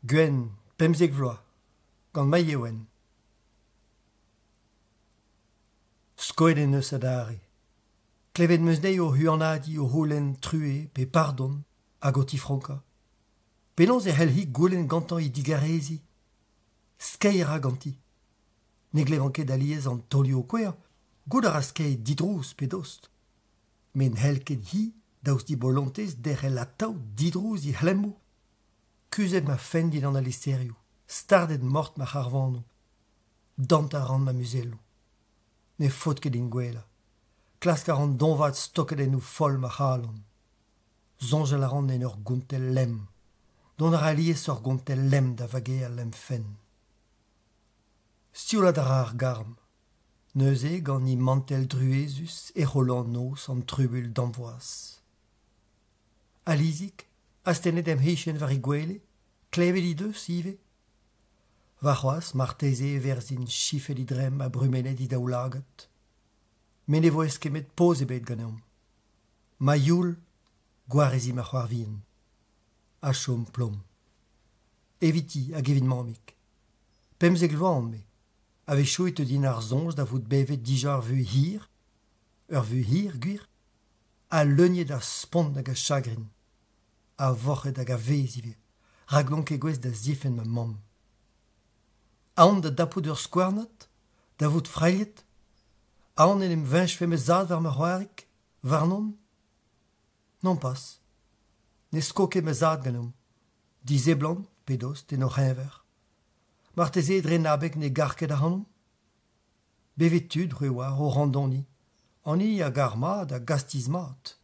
Gwen, pemzek vloa, gant ma yewen. Skoet en eus adare. Klevet meus dei o huanadi o holen true pe pardon hag o tifranka. Penaos e c'hell hi goulenn gantañ e digarezi. Skei ra ganti. Ne glevan ket aliez an tolio kwer, gout a ra skei didrous pe dost. Men c'hell ket hi daoust di bolontez der el atav didrous i c'hlemmo. Kuzet ma fendit an alisterioù, stardet mort ma c'harvano. Dant a ran ma muzello. Ne fot ket din gwella. Klask a ran donvat stoket en ou fol ma c'halon. Zonjel a ran en ur gontel lem. Don ar aliez ur gontel lem da vage a lem fen. Stiolat a ra ar garm. Neuze gant ni mantel druezus e rolan nos an trubul d'amvoaz. Alizik, astenet em hechen var i gwele, klevet i deus ive. Va c'hoaz marteze verzin chifel i drem a brumenet i daoulagat. Men e vo eskemet poz ebet ganeom. Ma youl, gwarezi ma c'hoarvin. A chom plom. Eviti hag evit mammik. Pemzek lvan me. Ave chouet din ar zonj da vout bevet dija ur vu hir, gwir, a leuniet a spont hag a chagrin, a vochet hag a vez ive, raglon ket gwez da zifen ma mamm. Aon da dapout ur skwarnat, da vout freiet, aon en em vinch fe me zad war ma c'hoarik, varnon? Non pas. Ne sko ket me zad ganeom. Di zeblant, pedost, en o c'henver. Marteze dre nabek ne garket a hanon? Bevet tud war o randoni. Ani a garmad a gastizmat.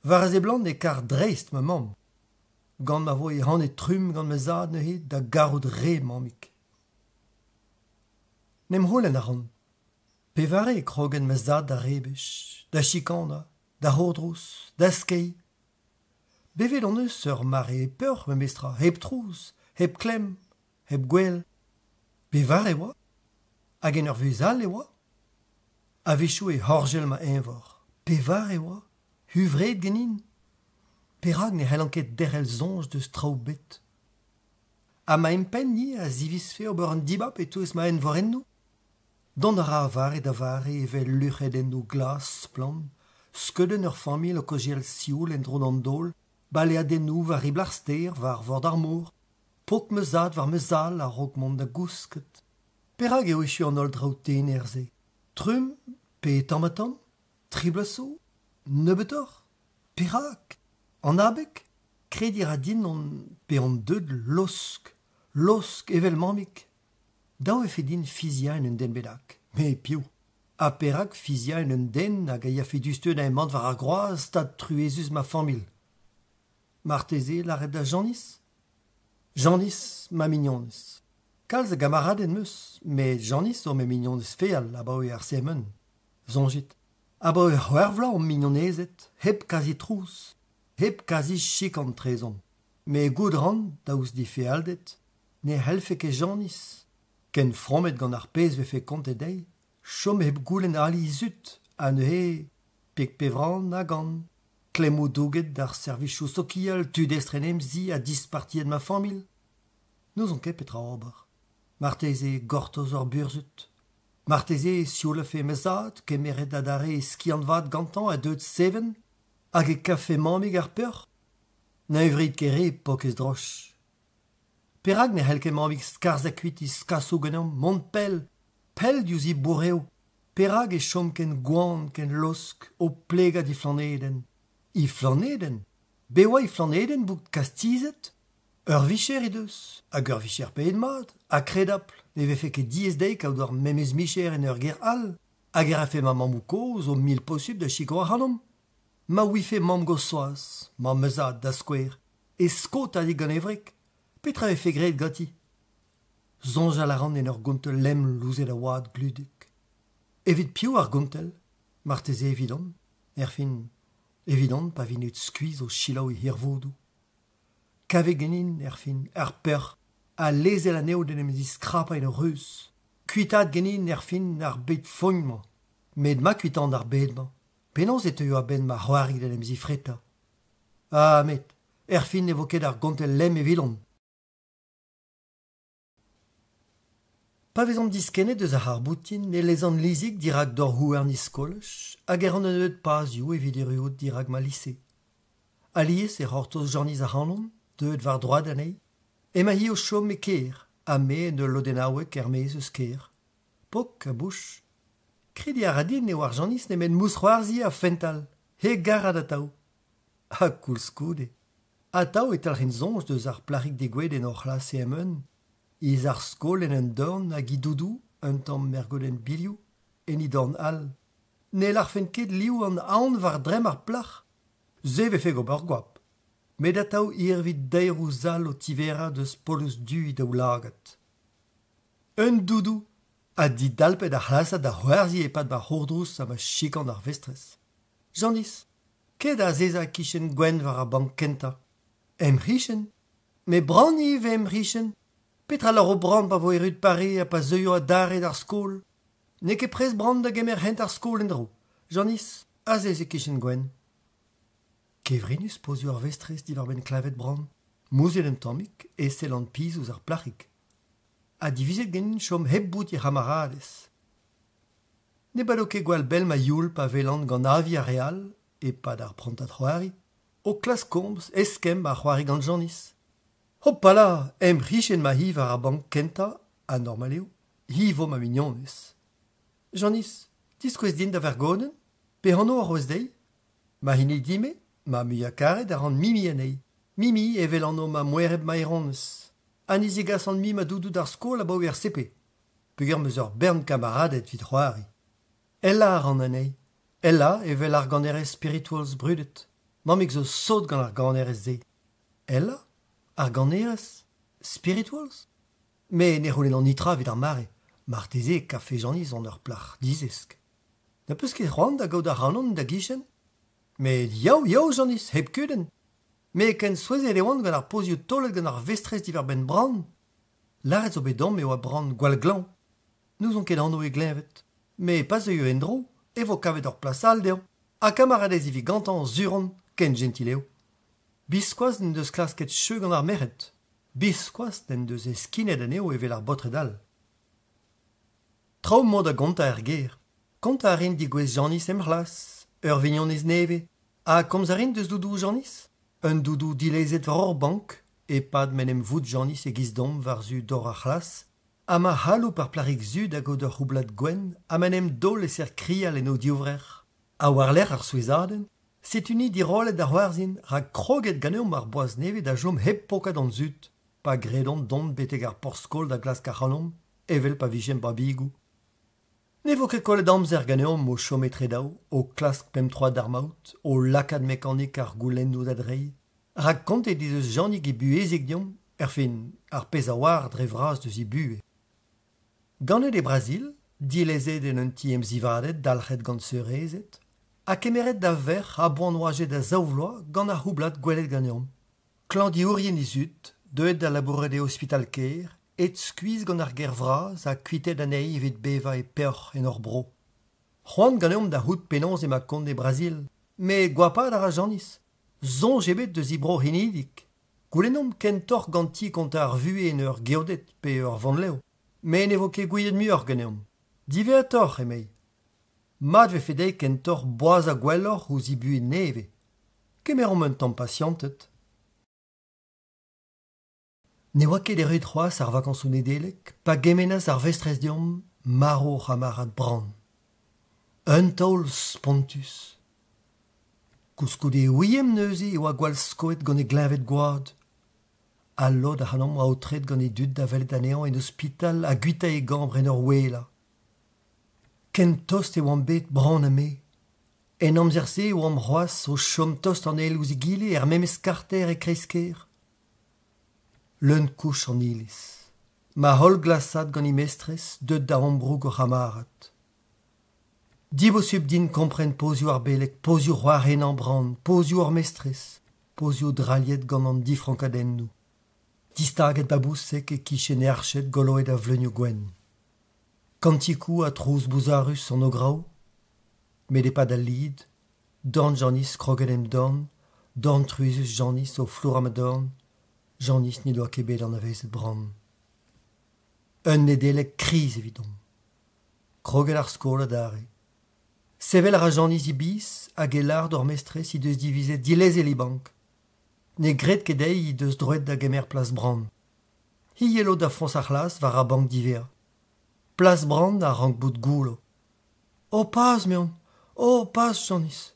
Var a zeblant ne kar dreist ma mamm. Gant ma vo e han e trum gant me zad neuze da garout re mammik. Nem holen a ran. Pe vare e krogen me zad da rebech, da chikana, da hodrous, da skei. Bevet on eus ur mare e peur me mestra, heb trouz, heb klem, heb gwell. Pe var e oa? Hag en ur vuzal e oa? A vechou e horgel ma envor. Pe var e oa? Huvret genin? Perag ne c'hellanket derel zonj deus traoù bet. A ma empen ni a zivis fe ober an dibab e touz ma envor enno? Don a ra vare da vare e vel luc'het enno glas plan, skeudenn ur famil o koziel sioul en dro d'an dol, baleadennou var riblar ster, var vord ar mor, pok me zad war me zal a rog mont da gousket. Perag eo echu an ol draoù ten erze. Trum, pe tammatam, triblaso, nebetor, perag, an abek, kredir a din on pe an deud losk evel mammik. Daou e fe din fizia en un den bedak, me piou. A perag fizia en un den hag a ya fe dusteu da emmant war a groaz stad truezus ma famil. Marteze laret da Janis? Janis ma mignonez. Kalz a gamaradenn meus, me Janis o me mignonez feal abaoe ar semen. Zonjit. Abaoe c'hoarvla o mignonezet, heb kazi trous, heb kazi chikant trezon. Me goud ran, daoust di fealdet, ne helfe ket Janis. Ken fromet gant ar pez ve fe kontet dei, chom heb goulenn ali zut, a neuze, pek pevran a gant, klemmo douget d'ar servichou sokial tudestrenem zi a dispartiet ma famil. Nous on ket petra ober. Marteze gortoz ur burzut. Marteze sioule fe mezad, kemeret adare skiant vat gantan a deud seven, hag e kafe mammig ar peur. Na evrit kere pokez droch. Perag ne c'hell ket mammig skarz a kuit i skaso ganeom mont pel diouz i bourreo. Perag e chom ken gouan ken losk o plegad i flaneden. I flaneden? Be oa i flaneden bout kastizet? Ur vicher e deus, hag ur vicher pe edmad, a kredapl, ne ve fe ket diez dei kaout ur memez micher en ur ger all, hag er a fe ma mammou koz o mil posub da chiko ar hanom. Ma ouife mamm gossoaz, ma meuzad da skouer, e skot a di gant evrek, petra e fe gret gati. Zonj a la ran en ur gontel lem louzet a oad gludek. Evit piou ar gontel, marteze evidon, fin evidon pa vinet skuiz o chilaou e hirvodou. Kave genin fin peur, a lezel aneo den em skrapa en ur reus. Kuitad genin fin ar bet fognman, med ma kuitant ar bedman. Penaos e teuio a ben ma c'hoarig den em freta. Ah met, fin ne vo ket ar gontel lem evidon. Pa vezon diskennet deus ar boutin ne lezan lizik dirak d'or houer ni skolech, hag an eud pazioù evit eriout dirak ma lise. Alies e c'hortoz Janice a hanon, deud var droad anei, e ma hi o chom me ker, a me en ul lodenauek ermez eus ker. Pok a bouch. Kredi a radin ne war Janice ne men mous c'hoarzi a fental, he garad a tao. Ha koulskoude. A tao et al c'henzonj deus ar plarik degoued en or c'hlas e emen, iz ar skol en un dorn hag i doudou, un tamm mergodenn bilioù, en i dorn all. Ne l'arfen ket liou an aon var drem ar plach. Ze vefe gober gwap. Met a tao irvit dairou zal o tivera deus polus du daou lagat. Un doudou, a di dalpet ar c'hlasad da c'hoarzi e pad bar c'hordrous a ma chikant ar vestres. Janice, ket a zeza kichen gwen war a bank kenta. Richen? Me brani ve richen? Petra lor o brand pa vo erud pare a pa zeuio a dare d'ar skol. Ne ket prez brand da gemer hent ar skol en dro. Janice, a zeze kichen gwen. Kevrinus pozio ar vestres di war ben klavet brand. Mouzel en tammik e selant piz ouz ar plachik. A divizet genin chom heb bout e hamarades. Ne bado ket gwal bel ma youl pa velant gant avi a real e pa d'ar prantat c'hoari. O klas kombs eskem a c'hoari gant Janice. Hoppala, richen ma hi war a bank kenta, a normaleo, hi vo ma mignonez. Janice, diskouez din da vergonen? Pe anno ar roz dei? Ma hini dime, ma muia karet ar an mimi anei. Mimi e vel anno ma mouereb ma eronez. An izigas an mi ma doudou d'ar skol a bao er sepe. Peogwir meus ur bern kamaradet vid c'hoari. Ella ar an anei. Ella e vel ar ganerez spirituals brudet. Mamik zo sot gant ar ganerez ze. Ella? Ar ganerez? Spirituals? Me ne c'holen an nitra vid ar mare. Marteze kafe Janice an ur plach dizesk. Na peus ket c'hoant da gaout ar hanon da gichen? Me yaou Janice, heb kuden. Me ken souezet e oant gant ar pozio tolet gant ar vestres diver ben brand. Laret zo bet me oa brand gwal glan. Nous on ket anno e glevet. Me pas eo en dro, e vo kavet ur plas all deo. A kamaradez ivi gantan zuron ken gentileo. Biskoaz n'en deus klas ket cheu gant ar meret. Biskoaz n'en deus eskinet aneo e vel ar botredal. Traoù mod a gonta er ger. Konta a rin digouez Janice em c'hlas, ur vignonez neve. A komz a rin deus doudou Janice? Un doudou dilezet war ur bank, e pad men em vout Janice e gizdom war zu dor ar c'hlas, a ma halou par plarik zud a god ur c'houblat gwen, a men em dol e ser krial en o diovrer. A war l'er ar souezadenn, setuni di rolet da c'hoarzin, rak kroget ganeom ar boaz neve da jom hep pokad an zud, pa gredon don beteg ar porskol da glas kachanom, evel pa vichem pa bigou. Ne vo ket kollet amzer ganeom o chometre dao, o klask pem 3 d'armaout, o lakad mekanik ar goulennoù da drei. Rak kontet dizeus Janik e buezek diom, fin ar pez a war dre vras deus i bue. Ganet e Brasil, dilezet en un tiem zivadet dalc'het gant seurezet, a kemeret da ver a boan oajet da zaouvloa gant ar c'houblat gwelet ganeom. Klandi ourien izut, deuet da labouret e hospital ker, et skuiz gant ar ger vraz a kuitet anei evit beva e peoc'h en ur bro. C'hoant ganeom da c'hout penonz e ma kont e Brasil, me gwapad ar a Janice. Zonj ebet deus i bro hinidik. Goulennom ken torr ganti kont ar vue en ur geodet pe ur vanleo. Me ne vo ket gouiet muioc'h ganeom. Dive a torr emei. Mat ve fedei ken torr boaz a gwelloc'h ouz i bue neve. Kemerom un tamm pasiantet. Ne oa ket erud c'hoaz ar vakañsoù nedelek, pa gemenaz ar vestres diom maro c'hamarat bran. Un taol spontus. Koulskoude ouiem neuze e oa gwal skoet gant e glavet gouad. Allod a hanom a otret gant e dud da velet anean en ospital a guita e gambr en ur wela. Ken tost e oam bet bran a me. En amzerse e oam c'hoaz o chom tost an el ouz e gile memes karter e kresker. Leun kouch an iliz. Ma hol glasat gant e mestres deud da ambroug o c'hamarat. Dibo sub din kompren pozio ar belek, pozio c'hoar en an brand, pozio ar mestres, pozio draliet gant an difrankadennoù. Distaget babousek e kichen e archet goloet a vleunio gwen. Kantikou a trouz bouzarus an o graou, met e pad a lid, dorn Janice kroget em dorn truizus Janice o flour am a dorn, Janice ni doa ket bet an avezet bran. Un nedelek kriz evidon. Kroget ar skola dare. Sevel ar janis ibis hag e lar d'or mestre si deus divize dilez e libank. Ne gret ket dei i deus droet da gemer plas brand. Hi yelo da fons ar c'hlas war a bank diver. Plas brand a rank bout goulo. O paz, meon. O paz, Janis.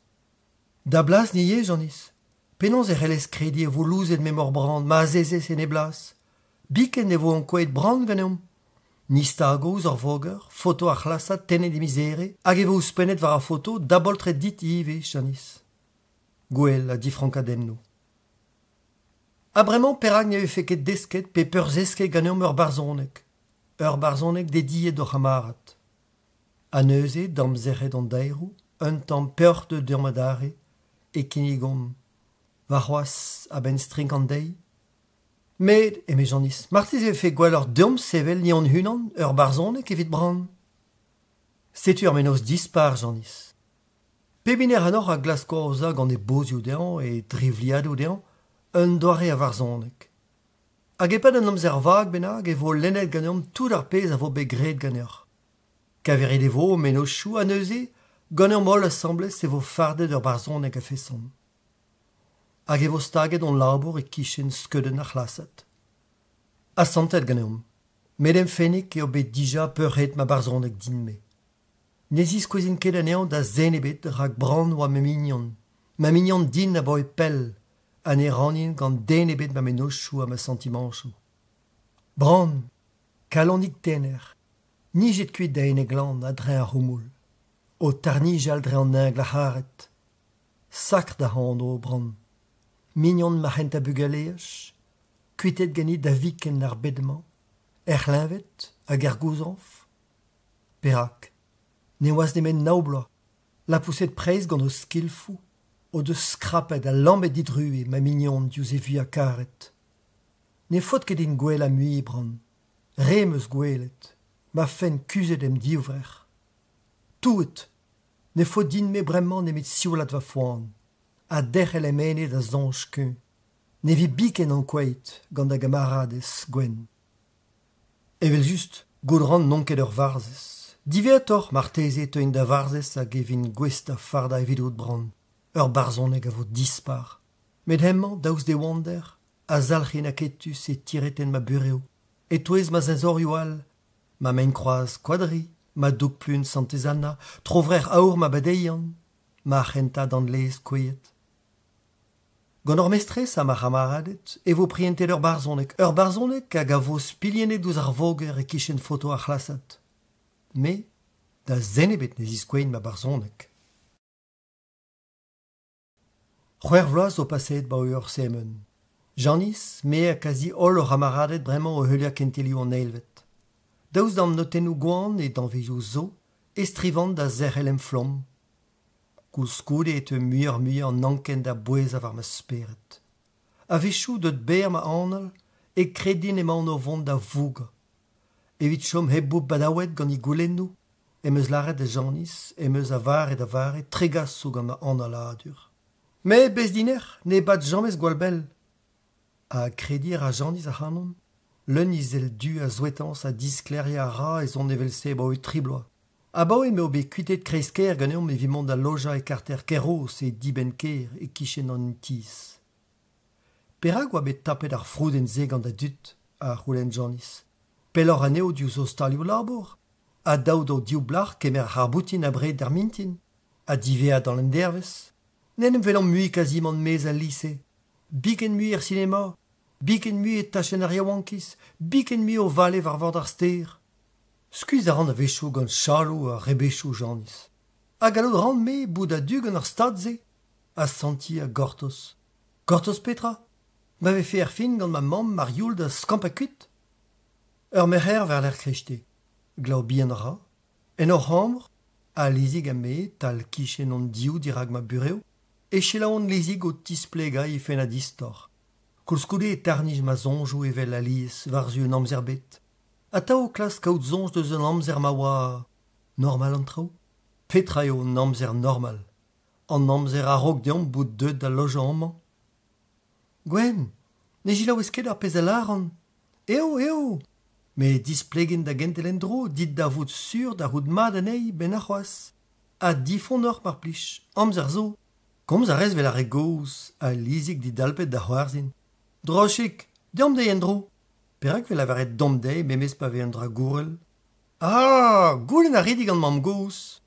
Da blas ni ye, Janis. Penons e c'hellez kredi e vo louzet memor brand, ma a zezez e ne blas. Biken ne vo an koet brand ganeom. Nista a gouz ar voger, foto ar c'hlasat tenet e mizere, hag e vo ouspennet war a foto da boltret dit ive, Janis. Gwell a difrankadenno. A bremañ perak ne vefe ket desket pe peur zeske ganeom ur barzonek. Ur barzonek dediet d'or hamarat. A neuze, damzeret an dairou, un tamm peurt de dermadare, e kinigom war c'hoaz a ben string an dei. Met, eme Janis, martiz vefe gwell ur deom sevel ni an hunan ur barzonek evit bran. Setu ur menos dispar, Janis. Pe biner anor a glasko oza gant e bozioù dean e drivliadoù dean, un doare a varzonek. Hag e pad an amzer vag bennak e vo lennet ganeom tout ar pez a vo begret ganer. Kaverit e vo menochou a neuze, ganeom moll assemblez e vo fardet ur barzonek a feson. Hag e vo staget on labour e kichen skeudenn ar c'hlasat. A santet ganeom. Medem fennik eo bet dija peurret ma barzonek dinme. Nezis koezin ket anean da zen ebet rak brand oa ma mignon. Ma mignon din a bo e pell. An e ranin gant den ebet ma menochou a ma sentimanchou. Brand, kalonik tener. Nijet kuit da en e glan a dre ar c'houmoul. O tarnij al dre an ingl a c'haret. Sakr da c'hant o brand. Mignon ma c'hent a bugaleech. Kuitet ganit da viken ar bedman. L'invet hag ar gouzanf. Perak. Ne oaz nemet naoubloa. La pousset prez gant o skilfou. O deus skrapet a lambet didrue ma mignon diouz e vu a karet. Ne fot ket din gwell a mui bran. Remeus gwellet. Ma fen kuzet em diovrer. Touet. Ne fot din me bremman nemet siolat va foan. A derc'hel emene da zanj keun. Ne vi biken an kweit gant da gamarades gwen. Evel just, goudran non ket ur varzez. Diveator marteze teuin da varzez hag evin gwesta farda evidout bran. Ur barzonek a vo dispar. Met hemman daouz de wander, a zalchin a ketus e tireten ma bureo. E touez ma zenzorioù all, ma main kroaz quadri, ma doug plun santezana, trovrer aour ma badeian, ma c'henta d'an lez koyet. Gant ur mestrez a ma c'hamaradet, e vo prientet ur barzonek hag a vo spilienet douz ar voger e kichen foto ar c'hlasat. Me, da zenebet ne ziskouein ma barzonek. C'hwer vloaz o paset ba ur semen. Janis, me a kazi ol ur hamaradet bremañ o heulia kentelioù an eilvet. Daouz d'an notennoù gwan e d'anvezioù zo, estrivant da zerc'hel em flom. Koulskoude et muier an anken da bouez a war ma speret. A vechou deut ber ma anel e kredin emañ o vont da vouga. Evit chom heb bout badawet gant i goulennoù, emeus laret da Janis, emeus a vare tregas sou gant ma analadur. Me bez diner, ne bat jammez gwall bell. A kredir a Janis a c'hanon, leun izel du a zouetans a diskleria a ra e zon evelse ba o tribloa. A ba eme o bet kuitet kreisker ganeom e vimont da loja e karter keros e diben ker e kichen an tiz. Perak oa bet tapet ar frouden ze gant da dut a c'houlenn Janis. Pellor aneo diouz o stalioù labour, a daoud o diou blar kemer ar boutin a bret d'ar mintin, a diveat dan l'endervez. Nenem velan mui kazimant mez al lise. Biken mui er sinema, biken mui e tachen ar yaouankis, biken mui o vale war vord ar ster. Skuizh a ran a vechou gant chalou a rebechou Janis. A gallout ran me bout a du gant ar stadze, a santi a gortos. Gortos petra? Ma vefe er fin gant ma mamm mar youl da skamp a kuit? Ur merc'her ver l'er krejte. Glav bien ra. En ur hamr, a lizig a me tal kichen an diou dirag ma bureo, e chelaon lizig o tisplega e fen a distor. Koulskoude e tarnij ma zonjou evel a liz varzu un amzer bet. A tao klas kaout zonj deus un amzer ma oa normal an trao? Petra eo un amzer normal. An amzer a rog deom bout deud da loja amman. Gwen, ne jilaouez ket ar pez a laran? Eo! Me displegen da gentelendro, dit da vout sur da roud madanei ben a c'hoaz. A difonnor mar plij, amzer zo. Komz a rez vel a regouz, a lizik dit dalpet da c'hoarzin. Drochik, deom dei en dro. Perak vel a varet dom dei, memes pa ve an dra gourel. Ah, goulenn a redig an mam gouz.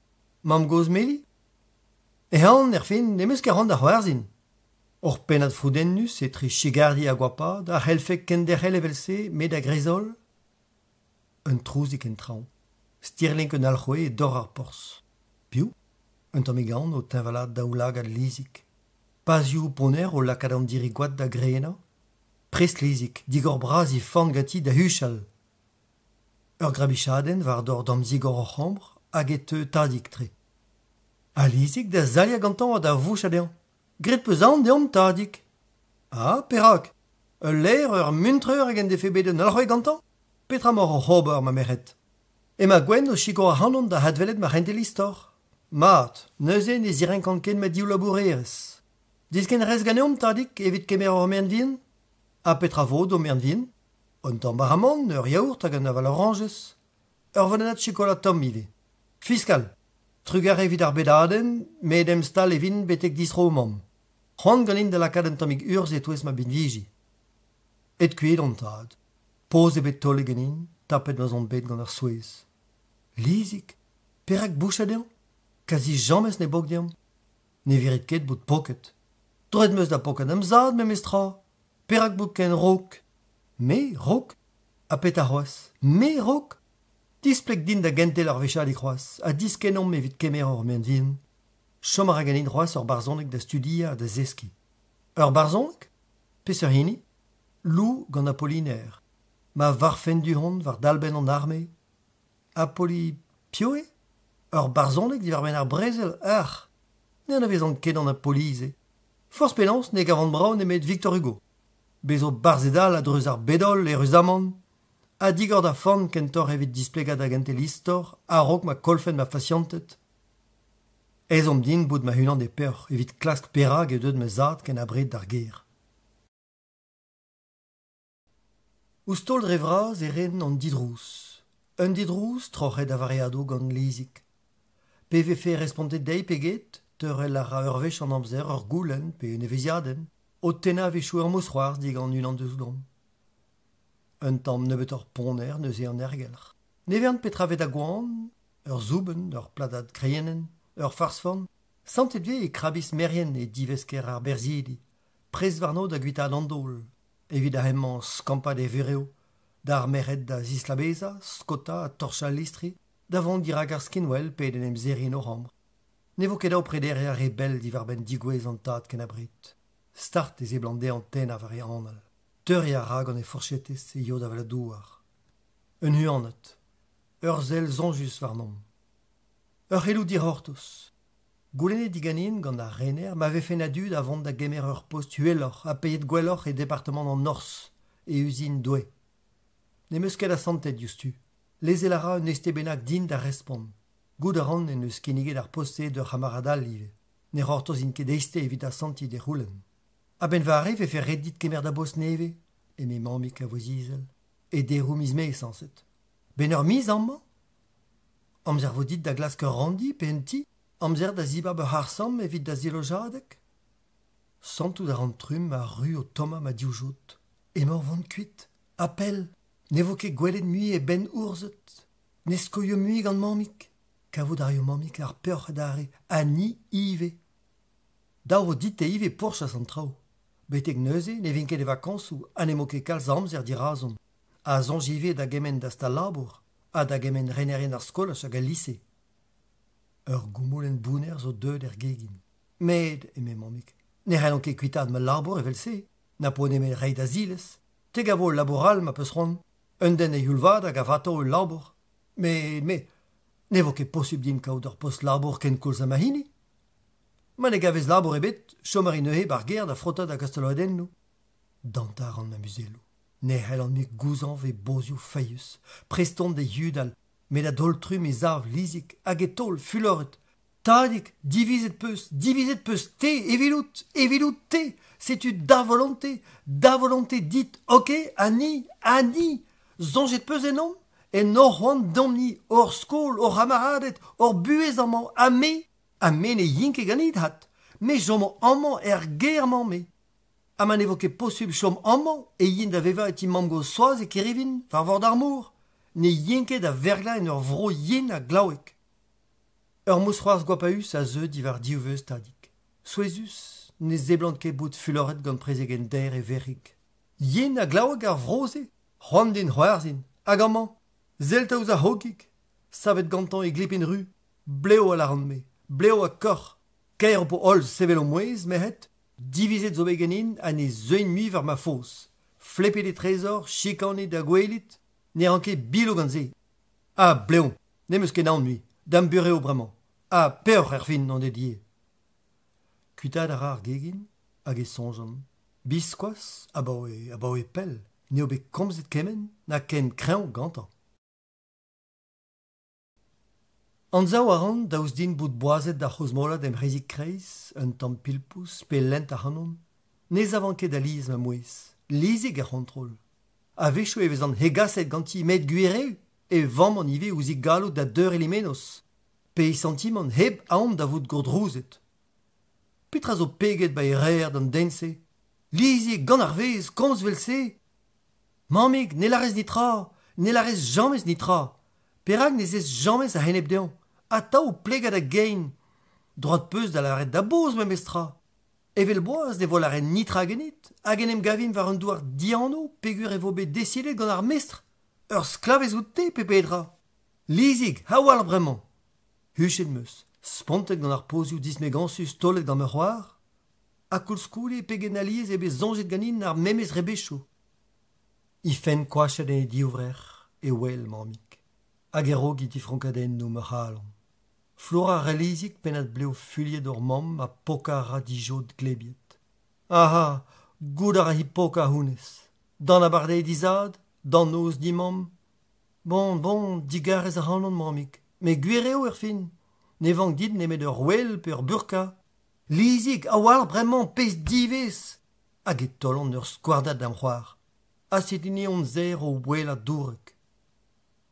Mam gouz meli? E han, fin, nemeus ket ran da c'hoarzin. Or penat foudennus e tri chigardi a gwapad, a c'hellfek kenderhel evel se, med a grezol. Un trouzik en traoù. Stirlink un alc'hwe e dor ar pors. Piou, un tamm o teñvalad daoulag al lizik. Pazioù poner o lakad an dirigouad da grena. Prest lizik, digor braz i fan gati da huchal. Ur grabichadenn war dor damzigor o c'hambr hag e teu tadik tre. A lizik da zalia gantañ a da vouchadean. Gret peus an deom tadik. Ah, perak, ur ler ur muntreur hag en defe bet un alc'hwe gantañ? Petra mor o c'hober ma meret. E ma gwen o chiko a hanon da hadvelet ma c'hente listor. Mat, neuze ne ziren ken ma diou labourerez. Disken rez ganeom tadik evit kemer ur mern vin? A petra vod o mern vin? Un tamm baramon, ur yaourt hag an aval oranges. Ur vonenat chikolat tom ive. Fiskal, trugar evit ar bedaden, med em stal evin betek distro mom. C'hoant ganin da lakad an tammig urz e touez ma bin viji. Et kuit on tad. Poz ebet tolle ganin, tapet ma zon bet gant ar souez. Lizik, perak bouchadean? Kazi jammez ne bog deom. Ne virit ket bout poket. Dred meus da poket am zad me mestra. Perak bout ken rok. Me rok? A pet a c'hoaz. Me rok? Displek din da gentel ar vechad e c'hoaz. A diskenom evit kemer ur men vin. Chomar a ganin c'hoaz ur barzonek da studia da zeski. Ur barzonek? Pes ur hini? Lou gant Apollinaire. Ma varfen du hont var dalben an arme. Apolli pioe? Ur barzonek di var ben ar brezel, ar. Ne an avezan ket an Apollize. Force penans ne gavant brav nemet Victor Hugo. Bezo barzedal a dreuz ar bedol e ruzamant. A digor da fan kentor evit displegad a gentel istor, a rok ma kolfen ma faciantet. Ezom din bout ma hunan de peur, evit klask perag e deud me zad ken abred d'ar ger. Oustol dre vraz e ren an didrous. Un didrous troc'het a vareado gant lizik. PVF respontet dei peget, teurel a ra urvech an amzer ur goulenn pe un eveziadenn, o tenna vechou ur mousroar digant unan deus dom. Un tamm nebet ur poner neuze an ergelr. Nevern petravet a gouan, ur zouben, ur pladad kreiennen, ur farsfon, santet vie e krabis merien e divesker ar berzidi, prez varno da guita an dol, evit a hemman skampad e vureo, d'ar meret da zislabeza, skota a torchal listri, davant dirag ar skinwell pe den em zerin o rambr. Ne vo ket ao preder e rebel di var ben digouez an tad ken abrit. Start ez e blande an ten a vari anal. Teuri a rag an e fourchetez e yod aval a douar. Un huanet. Ur zel zonjus var nom. Ur helou dir hortos. Goulennet diganin gant a rener ma vefen adud avant da gemer ur post huelor a payet gwellor e departement an Nors e usine doe. Ne meus ket a santet justu. Leze lara un estebenak din da respond. Goud a ran en eus kiniget ar poste d'ur hamaradal live. Ne c'hortoz in ket eiste evit a santi de roulen. A ben vare vefe reddit kemer da bos neve, e me mammik a vozizel, e derou miz me sanset. Ben ur miz amman? Amzer vo dit da glask ur randi pe en ti, amzer da zibab ur harsam evit da zilojadek? Santou da ran trum a ru o toma ma dioujot. E mor vant kuit. Appel, ne vo ket gwelet mui e ben ourzet. Ne skoio mui gant mammik. Kavout ar yo mammik ar peur dare a ni ive. Da vo dit e ive pourchas an trao. Betek neuze, ne vin ket e vakañsoù, an emo ket kalz amzer dirazon. A zonjive da gemen da sta labour, a da gemen renerien ar skolach hag a lise. Ur goumolenn bouner zo deud er gegin. Med, eme mammik, ne renon ket kuitad ma labour evel se, na po nemet reit a zilez, te gavo laboral ma peus ron, un den e yulvad hag a vato ul labour. Ne vo ket posub din kaout ur post labour ken koulz a mahini. Ma ne gavez labour ebet, chomar in ehe bar ger da frotad a kastoloadenn. Dantar an amuzelou. Ne hel an muk gouzan ve bozioù feius, preston de yudal, met a doltrum e zav lizik, hag e tol, fuloret. Tadik, divizet peus te, evilout te, setu da volonté dit, ok, ani, Zonjet peus enom, en orwan domni, or skol, or hamaradet, or buez amant, a me ne yinke ganit hat, me jommo amant german me. A man evoke possible chom amant, e yin da veva et imam go soaz e kerivin, farvor d'armour, ne yinke da vergla en ur vro yin a glaouek. Ur mousroars gwapaus a zeu divar diouveus tadik. Souezus, ne zeblant ket bout fuloret gant prezegen der e verik. Yin a glaouek ar vroze, c'hoant din c'hoarzin, hag amant, zeltaouz a hogik, savet gantan e glipin ru, bleo a la me, bleo a kor, kaer po ol sevel o mouez, mehet, divizet zo begenin a ne zeuin mi var ma fos, flepet e trezor, chikanet da gwelit, ne ranke bilo gant ze. Ah, bleo, ne meus ket naon mi, dam bureo bremañ. Ah, peur er fin an die. Kuitad a rar gegin, hag e sonjan. Biskoaz, a bao e pell, ne obe komzet kemen, na ken kreñv gantan. An zao a ran daouz din bout boazet da c'hozmola dem rezik kreiz, un tamm pilpous, pe lent a hanon, ne zavan ket da liz ma mouez, lizig er control. A vechou e vez an hegaset ganti met guire, e vamm an ive ouzik galou da deur elimenos, pe e sentim an heb aon da vout gordrouzet. Petra zo peget ba e rer d'an dense, lizig gant ar vez, komz vel se. Mamig, ne larez nitra, ne larez jamez nitra, perag ne zez jamez a henep deon, a taou plegad a gein, droad peus da laret da boz me mestra. Evel boaz de vo laren nitra genit, hag enem gavim war un douar diano, pegur e vo bet desilet gant ar mestre, ur sklavez out te pe pedra. Lizig, ha oal bremañ. Huchet meus, spontek gant ar pozioù dismegansus tolet gant me c'hoar, a koulskoule pegen aliez ebe zonjet ganin ar memez rebechou. I fen kwachet en e diovrer, e wel mamik. Hag ero git i frankaden no me c'halon. Flora relizik penat bleo fuliet ur mam a poka radijot glebiet. Aha, gout ar hi poka hounez. Dan a bardei dizad, dan noz di mam. Bon, digarez a hanon mamik. Me gwireo fin. Ne vank dit nemet ur wel pe ur burka. Lizik, a war bremañ pez divez. Hag e tolon ur skouardat d'am c'hoar. Asetini on zer o wel a dourek.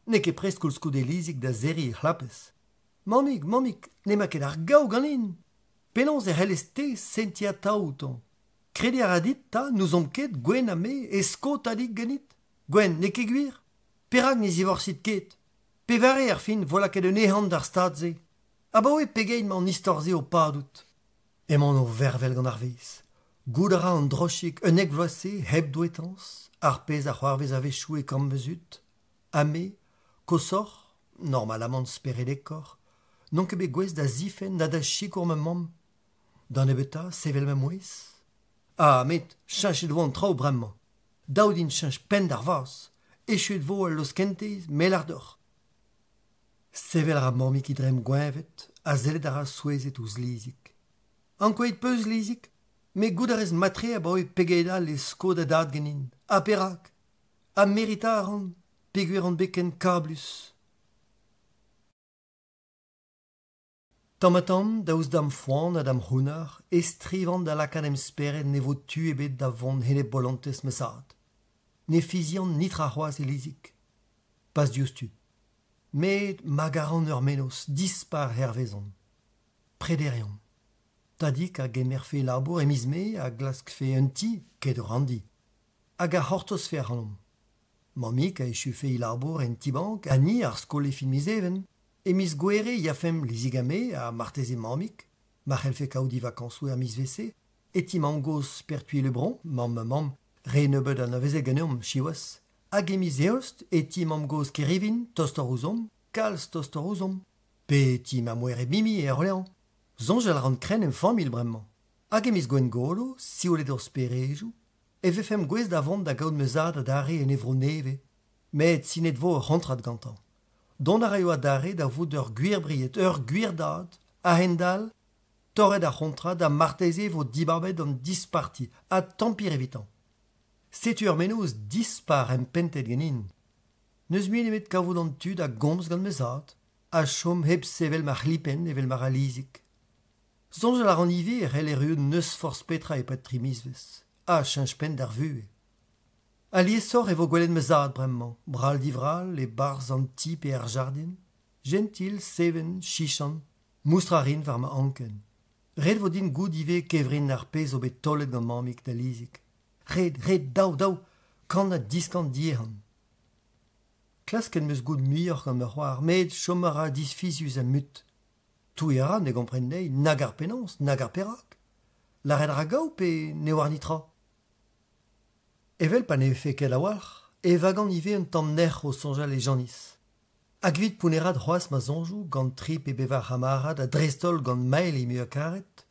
Ne ket prest koulskout e lizik da zeri e c'hlapez. Mamik, ne ma ket ar gao ganin. Penons e c'heleste sentia taouton. Kredi a radit ta nous om ket gwen a me e sko tadik ganit. Gwen, ne ket gwir? Perag ne zivorsit ket. Pe vare ar fin vola ket un ehant d'ar stad ze. A ba oe pegein ma an istorze o padout. Emañ o vervel gant ar vez. Gout a ra an drochik un eg vloase heb douetans, ar pez a c'hoarvez a vechou e kambezut. A me, kosor, normalamant spere dekor, non ket bet gwez da zifen na da chikour me mam. Dan ebeta, sevel me mouez. Ah, met, chanchet vo an trao bremañ. Daou din chanch pen d'ar vaz. Echuet vo al los kentez, mel ar dor. Sevel ar mamik idrem gwenvet, a zelet ar a souezet ouz lizik. Ankoet peus lizik, me gout a rez matre a baoe pegeda le sko da dad genin. A perak, a merita a ran, peguer an beken kablus. Tammatam, daouz dam foan a dam c'hounar, estrivant da lakan em speret ne vo tu ebet da vont hene bolantez mesad. Ne fiziant nitra c'hoaz e lizik. Pas diouztu. Met magaran ur menos, dispar hervezon. Prederion. Tadik a gemerfe labour e mizme a glask fe un ti, ket ur handi. Hag a hortos fe ar hanom. Mamik a echu fe labour en ti bank, a ni ar skol e fin mizeven, e miz gwere yafem lizigame a marteze mamik, ma c'hell fe kaout i vakansou ar miz vese, et ti mam goz pertui lebron, mam, re nebeud an avezeg ganeom, chiwas, hag e miz eost, et ti mam goz kerivin, tostor ouzom, kalz tostor ouzom, pe ti mam were bimi e Orléans. Zonj al ran kren em famil bremañ. Hag emiz gwen golo, si olet ur sperejou, e vefem gwez da vont da gaout meuzad a dare en evro neve, met sinet vo ur c'hantrat gantan. Don a raio a dare da vout ur gwir briet, ur gwir dad, a hendal, torret a c'hantrat a marteze vo dibarbet an disparti, a tampir evitan. Setu ur menoz dispar em pentet genin. Neus muen emet kavout an tud a gomz gant meuzad, a chom heb sevel ma c'hlipen evel mar a lizik. Zonj al ran ive rel erruet neus force petra e pat trimizvez. A chanj pen d'ar vue. Aliesor e vo gwelet mezad bremman, bral divral e barz an tip e ar jardin, gentil, seven, chichan, moustrarin var ma anken. Red vo din goud ive kevrin ar pez o bet tollet gant mamik da lizik. Red, daou, kan a diskant diehan. Klasken meus goud muioc'h gant me c'hoar, met chomara disfizius a mut. Tou era ne gomprennei nag ar penans, nag ar perak. La red ragaou pe ne war nitra. Evel pa ne fe ket a war, e vagan ive un tamm nec'h o sonjal e janis. Agvit pounerad c'hoaz ma zonjou gant trip e bevar hamarad a drestol gant mael e mu karet.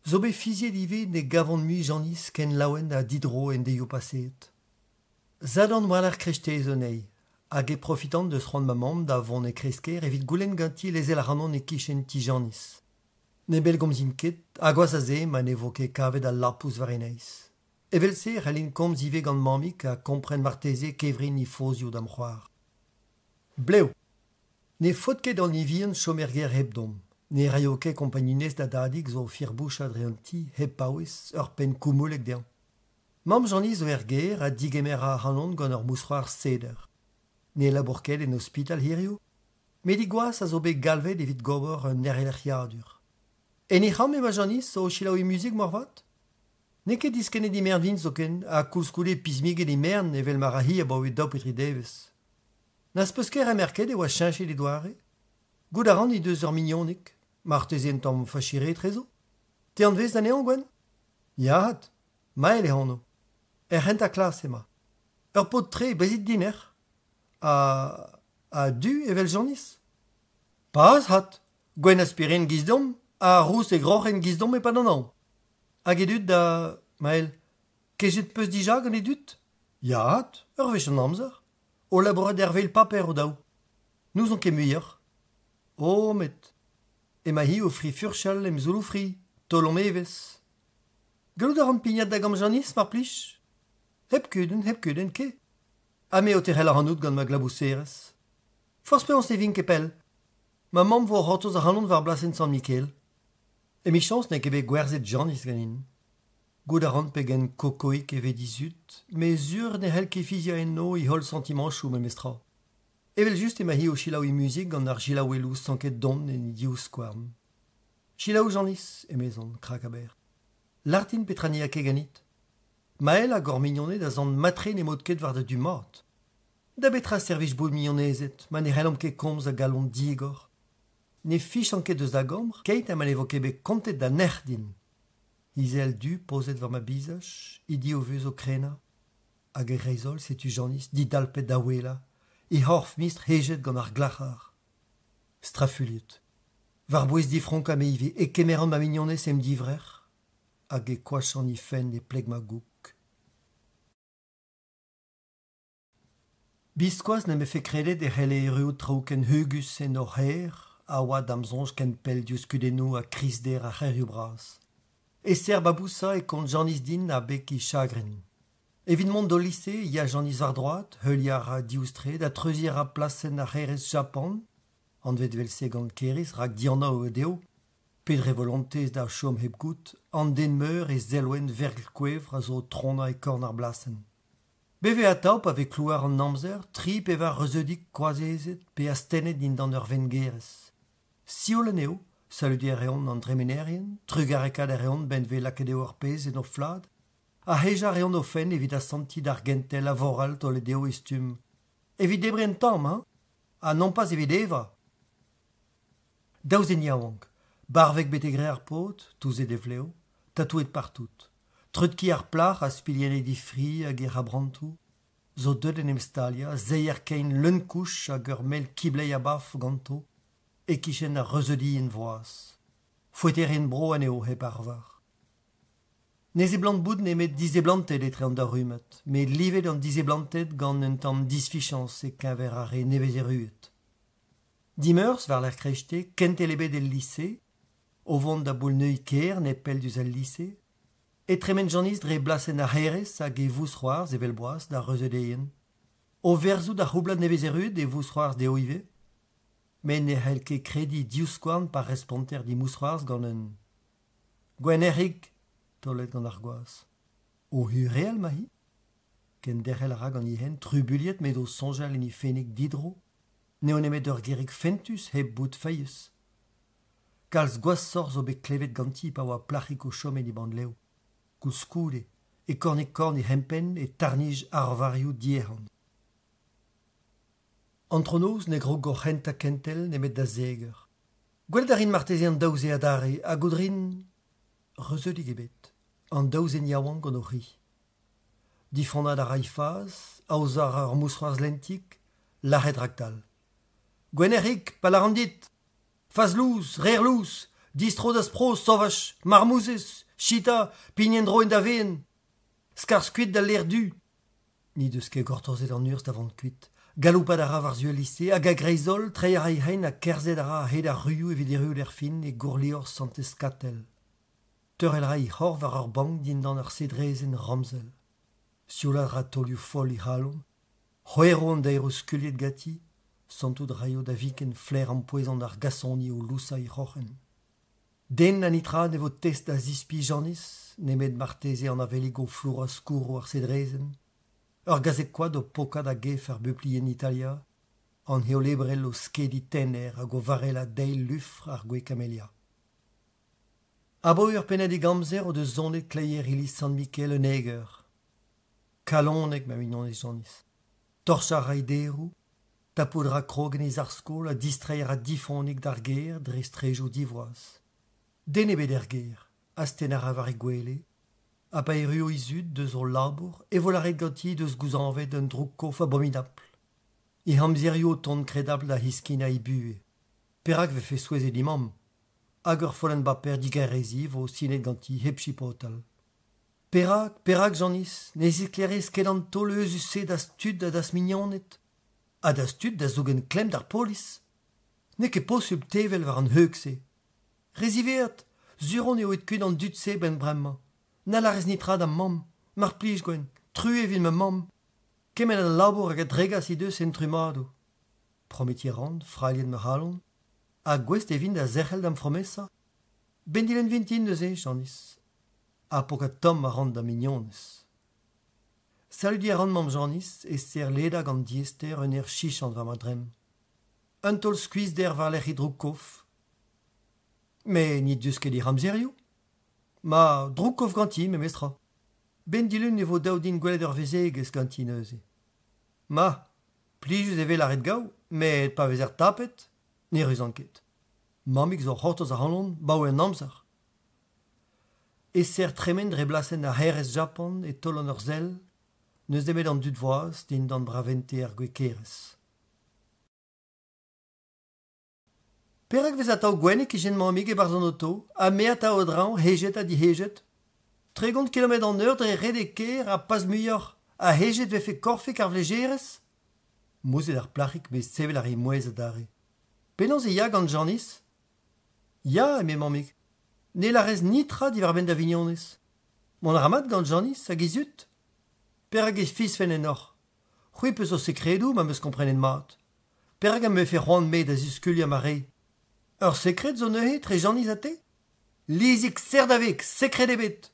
Zo be fiziet ive ne gavon mui janis ken laouen a didro en deio paseet. Zadan war ar krechtez onei, hag e profitant deus c'hoant ma mamb da vont e kresker evit goulenn ganti lezel ar anon e kichen ti janis. Ne bel gomzin ket, a gwaz a ze ma ne vo ket kavet a lapous var eneiz. Evel se c'hellin komz ive gant mamik a kompren marteze kevrin i fozio dam c'hoar. Bleu! Ne fot ket an ivien chomerger heb dom. Ne raio ket kompaninez da dadig zo firbouch adreanti heb paouez ur pen koumoulek dean. Mam janis zo ger a digemer a hanon gant ur mousroar seder. Ne labour ket en hospital hirio, medigouaz a zo bet galvet evit gobor un ereleciadur. En e c'ham ema janis o chilaoui musik morvat? Ne ket diskenet di merdvin zo ken a koulskoule pizmiget e mern evel mar a hi a baoe dao petri devez. Nas peus ket remerket e oa cheñchet e doare? Gout a ran e deus ur mignonek, mar teze en tamm fachire trezo? Te an vez d'ane an gwen? Yahat, mael e anno. Rent a klas ema. Ur pot tre bezit diner. A du evel janis? Pas hat, gwen aspiren gizdom, a rous e groc'hen gizdom e pananan. Hag e dut da, mael, kejet peus dija gant e dut? Yahat, ur vech an amzer. O laboret ervel paper o daou. Nous on ket muioc'h. O met. Ema hi o fri furchal em zoulou fri, tolom evez. Gallout ar an pignat da gam janis mar plij? Hep kuden, ke. Ha me o terrel ar anout gant ma glabouserez. Force pe an se vin kepel. Ma mamb vo rotoz ar anon var blasen San Mikel. E mi chans ne kebe gwerzet janis ganin. Gout a rant pe gen kokoik e vedizut, me zur ne hel ket fizia enno i hol sentiment chou me mestra. Evel just ema hi o chilaoui musik gant ar chilaouelou sanket don en i dioù skouarn. Chilaou janis, emezan, krak a ber. Lartin petrani a keganit. Mael a gor mignonnet da zan matre ne mod ket var da du mat. Da betra servij bout mignonnezet, ma ne c'hellam ket komz a galon digor. Ne fichan ket deus da gomr, keit a ma ne vo ket bet kontet da nerdin. Izel du pozet var ma bizaj, i di o veus o krena. Hag e reizol setu janis, di dalpet da wela, e horf mistr hejet gant ar glachar. Strafuliet. Var bouez di fronk a me ive, e kemeran ma mignonez em divrer, hag e koachan i fen e pleg ma gouk. Biskoaz ne me fe kredet e c'helle e reo traoù ken hugus en ur her, a oa damzonj ken pel dius kudennou a kris der a c'herioù bras. E ser babousa e kont janis din a bek i chagrin. Evidemment do lise, ya janis var droat, heuliar a dioustre, da treuzier a plasen a c'herez Japan, an vet velse gant keris, rak diana o deo, pedre volontez da chom heb gout, an den meur e zelwen vergl kwevr a zo trona e korn ar blasen. Beve a taop ave klouar an amzer, tri pe var reuzedik koazezet, pe a stenet din dan ur vengerez. Siol aneo, saludier reon an dremenerien, trugarekad a reon ben ve lakede ur pez en o flad, a heja reon o fen evit a santi d'ar gentel a voral tol e deo estum. Evit debre en tamm, hein? A non pas evit eva. Daouz en yaouank, barvek betegre ar pot, touze de vleo, tatouet partout. Trutki ar plach a spilien e di fri hag e rabrantou, zo deud en emstalia, zeier kein leun-kouch hag ur mel kiblei a baf ganto, e kichen a reuzedi en voaz. Foueter en bro aneo hep ar var. Nez e blant bout nemet dizeblantet etre an da rumet, me livet an dizeblantet gant un tamm disfichans e kaver ar e nevez e ruet. Dimeurs, var l'ar krechte, kent elebet el lise, o vont da boul neuiñ ker ne pel duz al lise, et tremen janis dre blasen a herez hag e vousroars evel boaz da reuzedeien. O verzou da c'houblad nevez e ruet e vousroars de oive, men ne c'hell ket kredi diouzkoan par responter di mousroars gant un... Gwen erig, tolet gant ar gwaz. O hu real ma hi? ken derrel a rag an ihen, trubuliet met o sonjal en i fenig didro, ne on emet ur gerig fentus heb bout feius. Kalz gwasor zo bet klevet ganti pa oa plachik o chom en i band leo. Kouskoude, e kornig korn e hempen e tarnij arvarioù diehan. Antronoz ne gro gorhenta kentel ne met da zeger. Gwell darin martezian daouze adare, a godrin reuzeudig ebet, an daouzen yaouan gant o ri. Difondad a raifaz, aouzar ur mousroaz lentik, l'arret ragdal. Gwen Erik, palarandit, faz louz, rer louz, distro da spro, sauvage, marmouzes, chita, pignendro en da ven, skar skuit da l'air du. Ni deus ket gortozet an urs davant kuit. Galoupad a ra war zuel lisse, hag a greizol, trei a reihen a kerzet a ra a hed a ruioù evit erioù l'er fin e gourlior santez katel. Teurel ra i c'hor war ur bank din dan ur sedrezen ramzel. Sioulad ra tolioù fol i c'halon, c'hoero an daero skuliet gati, santout raio da viken flair an poezan ar gasoni o lousa i c'hoc'hen. Den a nitra ne vo test da zispi janis, nemet marteze an avelig o floura skouro ar sedrezen, ur gazet quad o pokad a gef ar buplien Italia, an heolebrel o skedi tener hag o varel a deil lufr ar gwe kamelia. Abo ur pened e gamzer o deus zonet kleier ili San Mikel un eger. Kalonek ma mignon e janis. Torchar a iderou, tapoudra krogen e zarskol a distreier a difonik d'ar ger dre strejou divoaz. Den ebet er ger, asten ar avar e gwele, a pa eruo izud deus o labour e volaret ganti deus gouzanvet d'un droukkof abominable. I hamzirioù ton kredable da hiskin a ibue. Perak ve fe souez e dimam, hag ur follen baper digarezi vo sinet ganti hep chipotal. Perak janis, ne ziklerez ket an tol eus use da stud da das mignonet, a da stud da zougen klem d'ar polis. Ne ket posub tevel war an heukse. Rezivert, zuron eo et kud an dutse ben bremma. Na la rez nitra da mam, mar plij gwen, true vil me mam. Kemen a labour hag a dregas i deus entrumado. Prometier rand, frailien me halon, a gwest e vin da zerc'hel d'am fromesa. Ben dilen vintin deus e, janis. A pokat tom a rand da mignonez. Saludi a rand mam janis e ser leda gant diester un er chichant va ma drem. Un tol skuiz der var l'er hidroukov. Me ni deus ket e ramzerioù. Ma droukov ganti, me mestra. Ben dilun ne vo daoudin gwelet ur vezegez ganti neuze. Ma, plijus eve l'arret gau, met pa vezer tapet, ne ruzan ket. Mamik zo c'hortoz ar halon, baou en amzer. E ser tremen dre blasen a herez Japan e tolon ur zel, neus demet an dud voaz din dan bravente ar gwekerez. Perak vez atav gwennek e jen mamik e barzon auto, a me atav odran, hejet a di hejet. 30 km an eur dre red e ker a pas muioc'h, a hejet ve fe korfek ar vlejerez? Mouzet ar plachik bez sevel ar e mouez a dare. Penaos e ya gant janis? Ya, eme mamik. Ne la rez nitra di war ben d'avignonez. Mon aramat gant janis hag izut? Perak e fis fen en or. C'hwi peus o sekredou ma meus komprenen mat. Perak a me fe c'hoant me da zuskulia ma re. Ur sekret zo neuhe tre janis a te? Lizik ser davek, sekret ebet.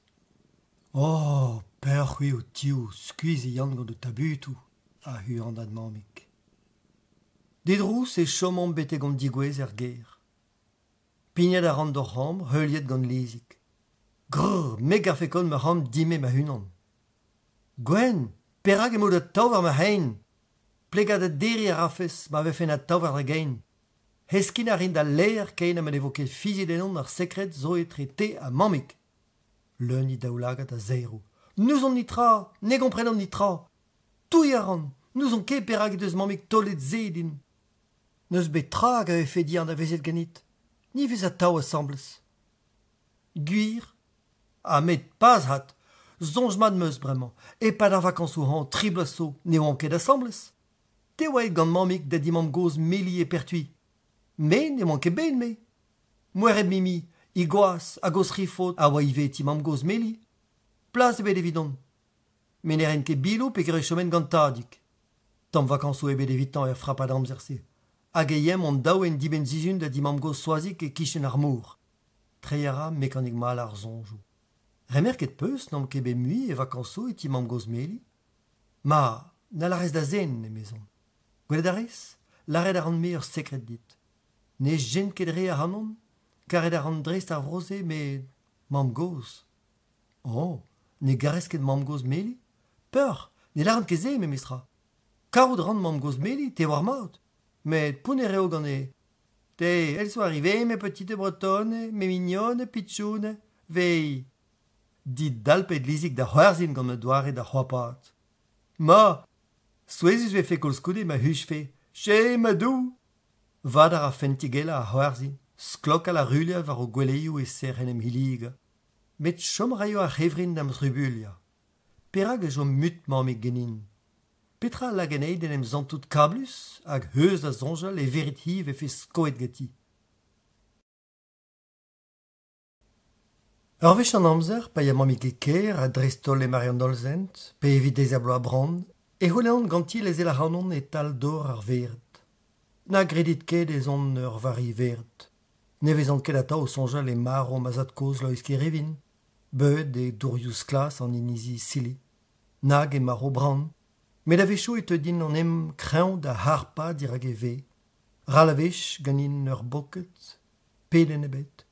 Oh, per c'hwi o tiu, skuiz e yann gant o tabutou, a hu an dad mamik. Dedrous e chomant bete gant digwez er ger. Pignat a ran d'or c'hamr, heuliet gant lizik. Grrr, meg ar fekon me c'hamr dime ma hunan. Gwen, perak emo da taovar ma hein. Plegad a deri a rafes, ma vefen a taovar dra gein. Heskin a rin da leer kein a me evoket fizit enon ar sekret zo etre te a mamik. Leun i daoulagat a zeiro. Nous on nitra, ne gomprenan nitra. Touy a ran, nous on ket perak deus mamik tolet zedin. Neus bet trag a vefe di an da vezet ganit. Ni vez a tao assembles. Guir, a met pas hat, zonj mad meus bremañ, e pa da vakans ou han triblaso ne oan ket assembles. Te oa gant mamik da dimam goz meli e pertui. Me ne oan ket ben me. Moueret mimi, I goaz a goz rifot a oa ive timam goz meli. Plas ebet evidon. Men e ren ket bilo pe kere chomen gant tadik. Tam vakans ou ebet evitan er frappad amzerse. Hag eiem an daouen diben zizun da dimam goz soazik e kichen ar mour. Treiara mekanik mal ar zonjou. Remer ket peus n'am ket bet mui e vakanso e timam goz meli. Ma, na la reste da zen, ne maison. Gwelet a rez, la red a ran me ur sekret dit. Ne jen ket re a hanon, karet a ran drest ar vroze, met mam goz. Oh, ne garez ket mam goz meli? Peur, ne la ran ket ze, me mestra. Karout ran mam goz meli, te war maot. Met poun eo gant e. Te, elles sont arrivées, mes petites bretonnes, mes mignonnes, pitchounes, vei. Dit dalpet lizik da c'hwerzin gant me doare da c'hwapat. Ma, souezus ve fe kolskoude ma huch fe. Che, ma dou. Vad ar a fentigela a c'hwerzin. Sklok a la rulia var o gweleioù e ser en em hiliga. Met chom raio a c'hevrin d'am zrubulia. Perag e jo mut mam e genin. Petra la geneid en em zantout kablus, hag heus da zonjal e verit hiv e fe skoet gati. Ur vech an amzer, pa ya mami ket a drestol e Marion Dolzent, pe evit deiz a blo a brand, e c'holean ganti les el a hanon e tal dor ar veret. Na gredit ket ez on ur vari veret. Ne vezant ket ata o sonjal e mar o mazat koz lois ket revin, beud e dourioù klas an inizi sili. Nag e mar o brand, met a vecho e te din an em kreñv da harpa dirag e ve. Ral a vech ganin ur boket, peden e bet.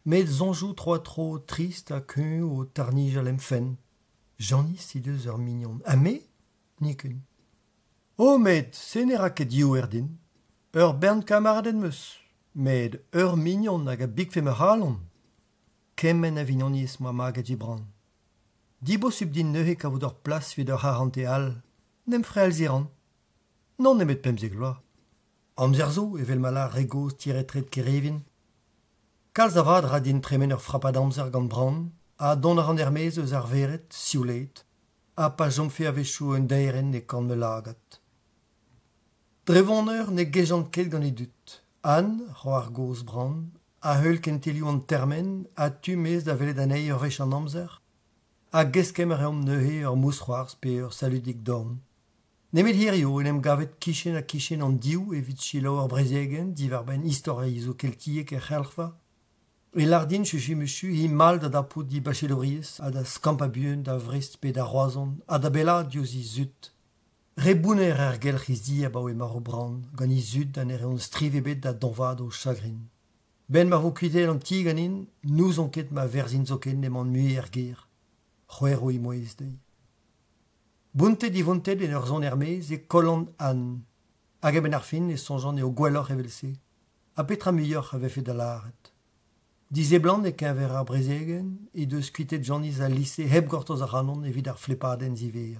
Met zonjou tro trist a kun o tarnij al emfen. Janis si deus ur mignon. A me? Nikun. Oh, met, se ne ra ket diou erdin. Ur bern kamaraden meus. Met ur mignon hag a big fe me halon. Kemen a vignonies moa mag a dibran. Dibo sub din neuhe kavout ur plas vid ur harante al. Nem frel ziran. Non nemet pemzeg loa. Amzer zo evel mala regoz tiretret kerevin. Kalz avad ra din tremen ur frappad amzer gant bran, a don ar an ermez eus ar veret, sioulet, a pa jomfe a vechou un deiren e kan me lagat. Drevon eur ne gejant ket gant e dut. Han, ro ar goz bran, a heul kentelioù an termen, a tu mez da velet anei ur vech an amzer, a geskem a reom neuhe ur mousroars pe ur saludik dorn. Nemet hirio en em gavet kichen a kichen an diou evit chilo ur brezegen, divar ben historie zo keltiek e c'helfa. E lardin chuchu muchu hi mal da dapout di bacheloriez, a da skampabuen da vrist pe da roazon, a da bella diozi zut. Rebouner er gelc'hiz di a bao e mar o brand, gant i zut dan ere on strivebet da donvad o chagrin. Ben ma vo kuitel an ti ganin, nous on ket ma verzin zoken neman mui er ger. C'hwer o i moez dei. Buntet divontet en ur zon ermez e kolland an. Hag ben ar fin e sonjan eo gwelloc'h evelse. A petra muioc'h ave fe da laret. Dize blant e keñver ar brezegen, e deus kuitet Janis a lise heb gortoz ar hanon evit ar flepadenn ziver.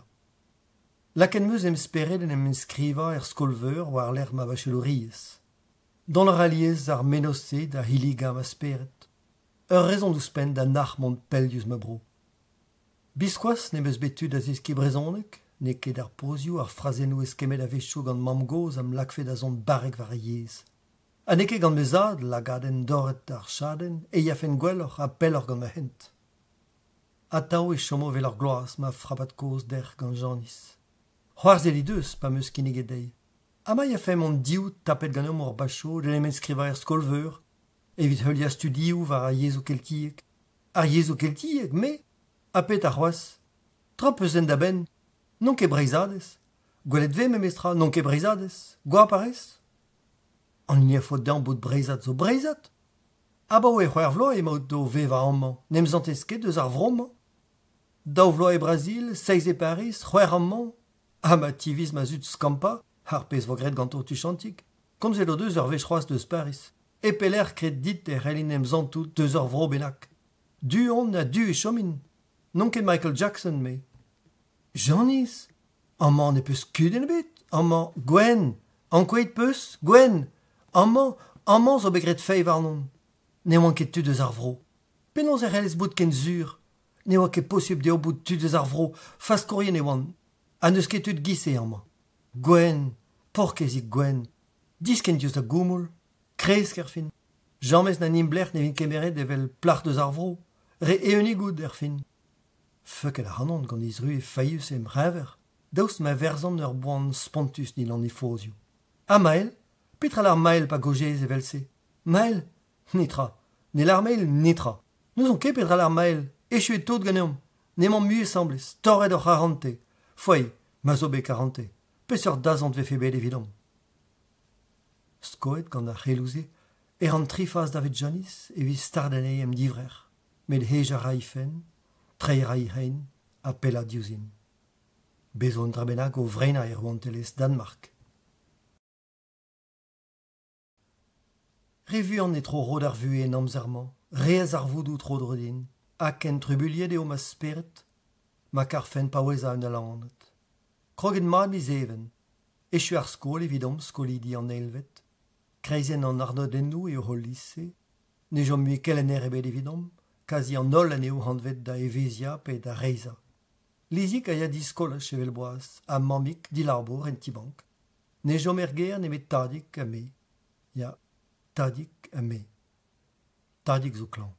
Laken meus em speret en em skriva er skolveur war l'er ma bacheloriez. Don ar aliez ar menose da hiliga ma speret. Ur rezon d'ouspenn da nach mont peldius ma bro. Biskoaz ne meus betud a zeski brezonek, ne ket ar pozioù ar frazennoù eskemet a vechou gant mam goz am lakfe da zon barek var yez. Ha ne ket gant mezad lagaden doret ar chaden e yafen gwelloc'h a pelloc'h gant ma hent. Atav e chomo vel ar gloaz ma frappat koz der gant Janis. C'hoarzel i deus pa meus kinniget dei. Ha ma yafen mont diou tapet gant ur bacho de l'emen skriva er skolveur, evit heulia studioù var a yezo keltiek. Ar yezo keltiek, me... A pet a c'hoaz. Tra peuzen da ben. Non ket breizadez. Gwelet ve me mestra, non ket breizadez. Gwa parez. An in fo dan bout breizad zo breizad. A ba oe c'hwer vlo e maout do ve va amman. Nem zantez ket deus ar vromman. Daou vlo e Brazil, seiz e Paris, c'hwer amman. A ma tiviz ma zut skampa, har pez vo gret ganto tuchantik. Komzelo deus ur vech c'hoaz deus Paris. E peler kret dit e c'hellin em zantout deus ur vro benak. Du on a du e chomin. Non ket Michael Jackson, me. Janis, amman ne peus kudenn ebet. Amman, Gwen, ankoet peus, Gwen. Amman zo begret feiv arnon. Ne oan ket tu deus ar vro. Penaos er c'hellez bout ken zur. Ne oan ket posib deo bout tu deus ar vro. Fas korien e oan. A neus ket tud gise amman. Gwen, porkezik Gwen. Disken dius da goumoul. Kresk er fin. Jammez na nimblert ne vin kemeret evel plach deus ar vro. Re eunigout er fin. Feuket a hanon gant izru e faius em rever. Daoust ma verzan ur boan spontus ni lan ifozioù. A mael, petra l'ar mael pa gojez evel se. Mael, netra. Ne l'ar mael, netra. Nous on ket petra l'ar mael. Echu e tot ganeom. Neman mue semblez. Torret ur c'harante. Foy, Ma zo be karante, peseurt dazant vefe bet evidom. Skoet gant ar c'helouze, an trifaz davet Janis evit stardanei em divrer, met heja raifen, trei raihen, a pella diousin. Bezon drabenag o vrena wantelez Danmark. Revu an etro rod ar vue en amzerman, reaz ar voudou tro drodin, hag en trubuliet eo ma speret, ma karfen paoueza un alandet. Kroget mad mis even, echu ar skol evidom skolidi an elvet, kreizen an arnodennou eo hol lisse, ne jom mui kelener ebet evidom, kazi an ol an eo handvet da evezia pe da reiza. Lizik a ya diskola chevel boaz, a mamik dilarbor en tibank, ne jom erger ne met tadik a me, ya tadik a me. Tadik zo klan.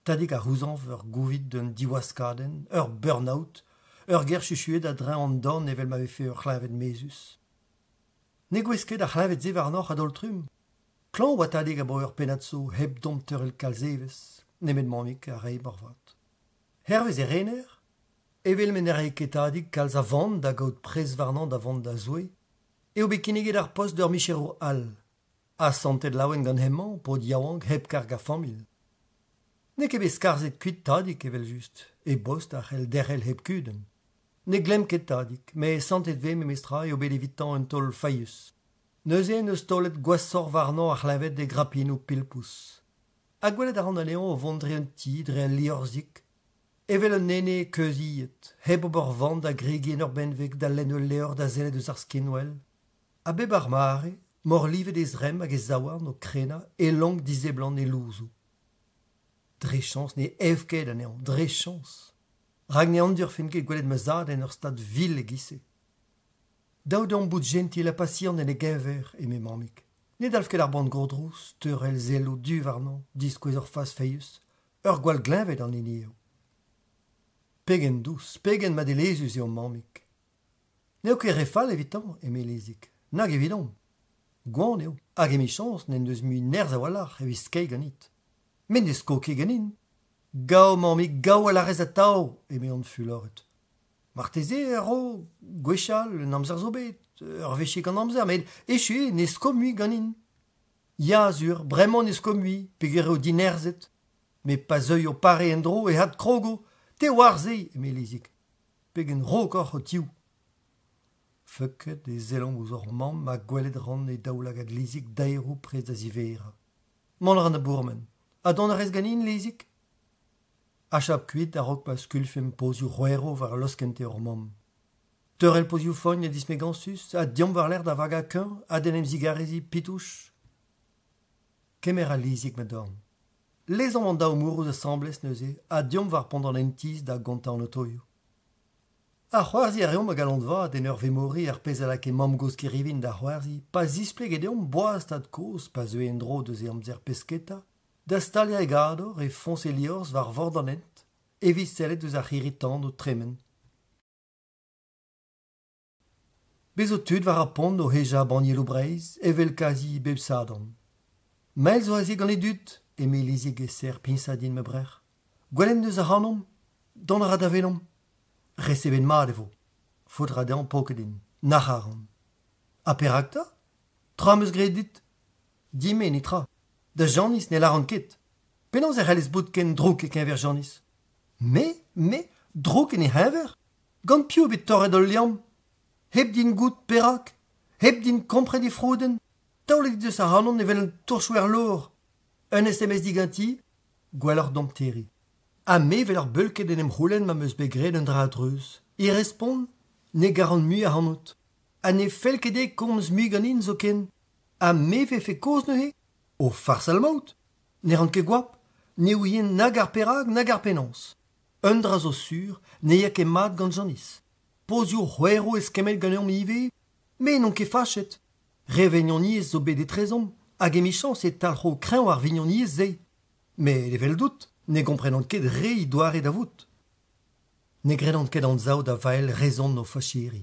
Tadik a rouzanv ur gouvid d'un diwaskaden, ur burn-out, ur ger chuchuet a drin an dan evel ma vefe ur c'hlavet mezus. Ne gwesket a c'hlavet ze varnoc'h a doltrum. Klan oa tadik a bo ur penatso heb domter el kalzeves, nemet mamik a rei borvat. Hervez e rener, evel men er eke tadik kalz a vand da gaout prez varnan da vand da zoe, eo bekineget ar post d'ur michero al, a santet laouen gant hemman po diawang heb karg a famil. Ne ket bez karzet kuit tadik evel just, e bost ar c'hell derrel heb kuden. Ne glem ket tadik, me santet ve me mestra eo bet evitan un tol faius. Neuze neus tolet gwasor varnan ar c'hlavet de grapin ou pilpous. A gwelet ar an aneon o vondre un ti dre un liorzik, evel un nene keuziet, heb ober vand da gregien ur benvek da lenn leor da zelet eus ar skinwell. A beb ar mare, mor livet ez rem hag ez zawar no krena e long dizeblan e louzou. Dre chans ne evket anean, dre chans. Rag ne an fin ket gwelet ma zad en ur stad vil e gise. Daout an bout gentil a pasian en e gever e me mamik. Ne dalf ket ar band gordrous, teur el zelo du varnan, diskouez ur fas feius, ur gwal glinvet an enio. Pegen dous, pegen ma delezus eo mamik. Neo ket refal evitan, eme lezik. Nag evidon. Gwan eo, hag emi chans n'en deus mui nerz a walar evi skei ganit. Men deus ko ket ganin. Gao mamik, gao a larez a tao, eme an fuloret. Marteze ero, gwechal, un amzer zo bet, ur vechik an amzer, men echu n'eus ko mui ganin. Ya zur, bremañ n'eus ko mui, peger eo dinerzet. Me pa zeuio pare en dro e hat krogo, te war ze, eme lezik. Pegen rokor o tiou. Feuket e zelan ouz ur mamm ma gwelet ran e daoulag hag lezik daerou prez da zivera. Mont ran a bourmen. A don a rez ganin lezik? Achap kuit a rok ma skulfem pozioù c'hwero war loskente ur mamm. Teur el pozioù fogn a dismegansus, a diom war l'air da vaga keun, a denem zigarezi pitouch. Kemer a lezik ma dorn. Les an daou mourouz a sambles neuze, a diom war pondan entiz da gonta an otoio. A c'hoarzi a reom a galant vat en ur vemori ar pez alak e mamm goz ki rivin da c'hoarzi, pa zispleg edeom boaz tad koz, pa zeu en dro deus e amzer pesketa, da stalia e gador e fons e liorz war vordanet, evit sellet deus ar c'hiritan o tremen. Bezo tud war a pont o heja banielo breiz, evel kazi beb sadan. Mael zo aze gant e dut, eme lizig e ser pinsadin me brer. Gwelem deus a hanom, don a radavelom. Reseben mat evo. Fodra dean pokedin. Nacharan. A perakta? Tra meus gret dit. Dime ni tra. Da Janis ne laran ket. Penaos er c'hellez bout ken drouk e kenver Janis. Me, drouk en e hever? Gant piou bet torret ol liam. Heb din gout perak. Heb din kompred e frouden. Taolet deus a hanon evel un tourchouer lor. Un SMS diganti, gwellor dompteri. A me vel ar beulket en em c'houlenn ma meus begret un dra dreuz. I respond, ne garan mu a hanout. A ne felkede komz mu ganin zo ken. A me ve fe koz neuhe? O fars al maout. Ne ran ket gwap. Ne ouien nag ar perag, nag ar penans. Un dra zo sur, ne ya ket mat gant Janis. Pozio c'hwero ez kemel gant ur mive, me non ket fachet. Revenion niez zo bet e trezom, hag emi chans e talc'ho kreñ war vignon niez zei. Me level dout. Ne komprenant ket re i doare da vout. Ne grenant ket an zao da vael rezon no fachiri.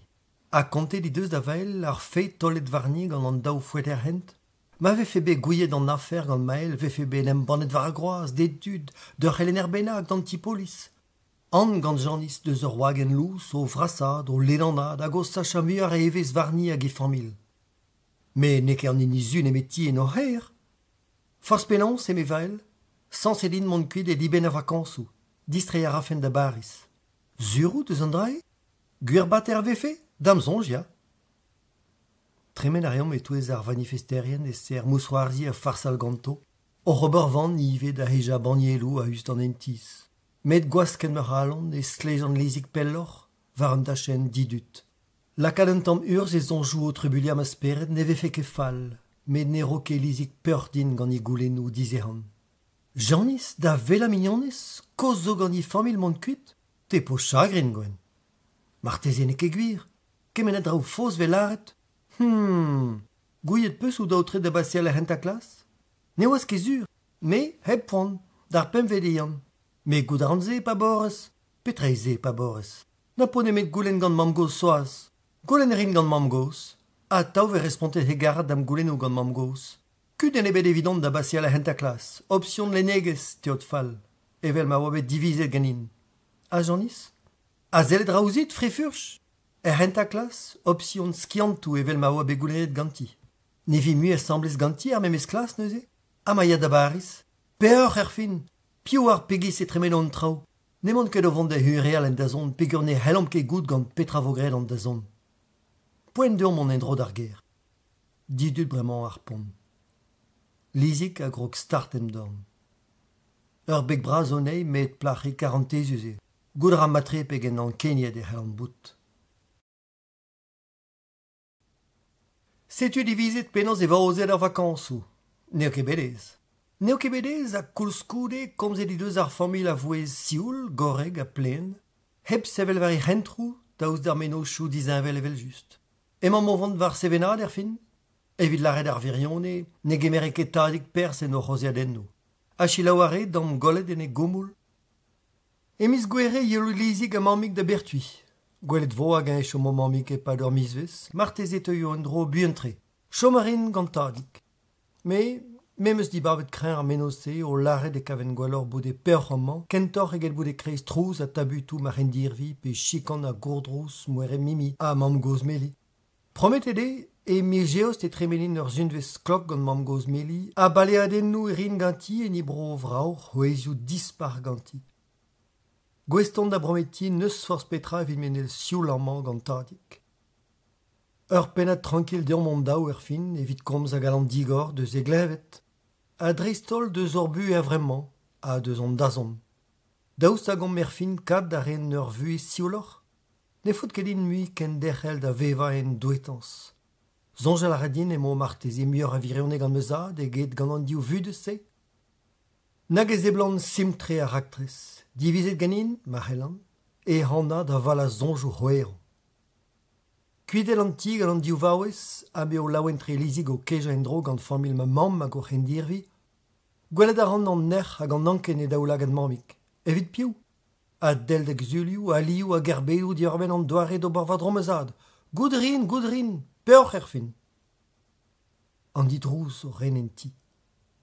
A konte di deus da vael ar feit tollet varni gant an daou fouet er hent. Ma vefe be gouillet an afer gant mael vefe be nem bannet var a groaz, detud, d'ur c'hellen er bennak d'antipolis. An gant Janis deus ur wagen lous o vrassad, o ledannad, hag o sachamuar e evez varni hag e famil. Me ne ket an inizun emeti en o her. Force penons e me vael, sans edin mont kuit e liben a vakansou, distre a rafen da baris. Zurou deus an drae? Gwir bat er vefe? Dam zonj, ya. Tremen a reom e touez ar manifesterien e ser moussoarzi a farsal ganto, o robor van ive da heja banielou a just an entis. Met gwasken me halon e slej an lezik pellor, var an tachen didut. Lakad un tamm urz e zonjou o trubuliam a speret ne vefe ket fall, met ne roke lizik peur din gant i goulennou dizehan. Janis da vela mignonez, koz zo gant i famil mont kuit, te po chagrin gwen. Martezen e ket gwir, kemenet draou fos velaret. Gouillet peus ou daoutre da basiel a hent a klas? Ne oaz ket zur, me heb poan, dar pemvedeian. Me goudaranze pa borez, petreize pa borez. Na po nemet goulen gant mam gos soaz. Goulen rin gant mam gos. A taou ve respontet hegarat dam goulen ou gant mam gos. Kud en ebet evident da basiel a hent a klas. Option lenegez teot fall. Evel ma oabet divizet ganin. A Janis? A zelet raouzit frefurch? Hent a klas, option skiantou evel ma oabet goulenet ganti. Ne vi mu assemblez ganti ar memes klas neuze? A ma ya da baris? Peor er fin. Piou ar pegis e tremenon trao. Nemont ket o vont da hureal en da zon, pegur ne helom ket gout gant petra vogred an da zon. Poent deom mon endro d'ar ger. Didut bremañ ar pont. Lizik a grog start em dorn. Ur beg braz onei met plach e 40 uze. Gout ra matre pegen an keniet e c'hell an bout. Setu divizet penaos e vaozet ar vakansou. Neo ket bedez. Neo ket bedez a koulskoude komzet i deus ar famil a vouez sioul, goreg a plen. Heb sevel var e rentrou daouz d'ar menochou dizinvel evel just. Emañ mo vont var sevenad er fin? Evit laret ar virione, ne gemere ket tadik pers en o c'hoziadennou. A chilaouare dam golet en e gomoul. Emiz gwere yelou-lizik a mamik da bertui. Gwelet vo hag an echom o mamik e pad ur mizvez, martezet eo an dro buentre. Chomarin gant tadik. Memeus di babet kreñ ar menose o laret e kaven gwalor boude perc'homman, kentor eget boude kreiz trouz a tabutou ma rendirvi pe chikan a gourdrous mwere mimi a mam goz meli. Prometede e mirgeost e tremelin ur zunvez klok gant mam goz meli a baleadennou e rin ganti en ibro vraur hoezioù dispar ganti. Gweston da brometi neus force petra evit menel sioul-amman gant tadik. Ur pennad tranquil deomont daou er fin evit komz a galant digor deus e glevet. A dreistol deus orbu a vremman, a deus an dazon. Daoust a gant mer fin kad da ren ur vu e sioulor? Ne fout ket din mui ken derc'hel da veva en douetans. Zonjal a radin emo marteze muioc'h a vireone gant meuzad e get gant an diou vu de se. Nag e zeblant simtre a raktres, divizet ganin, ma c'hellan, e hana da val a zonjou c'hoero. Kuidel an ti gant an diou vaouez, a me o laouentre lizig o keja en dro gant famil ma mam hag o c'hendirvi, gwelet a ran an nec'h hag an anken e daoulagad mamik. Evit piou? A del da gzulioù, a liou, a gerbeoù di orben an doare do borvad romezad. Goudrin, peoc'h er fin. An dit rous o ren en ti.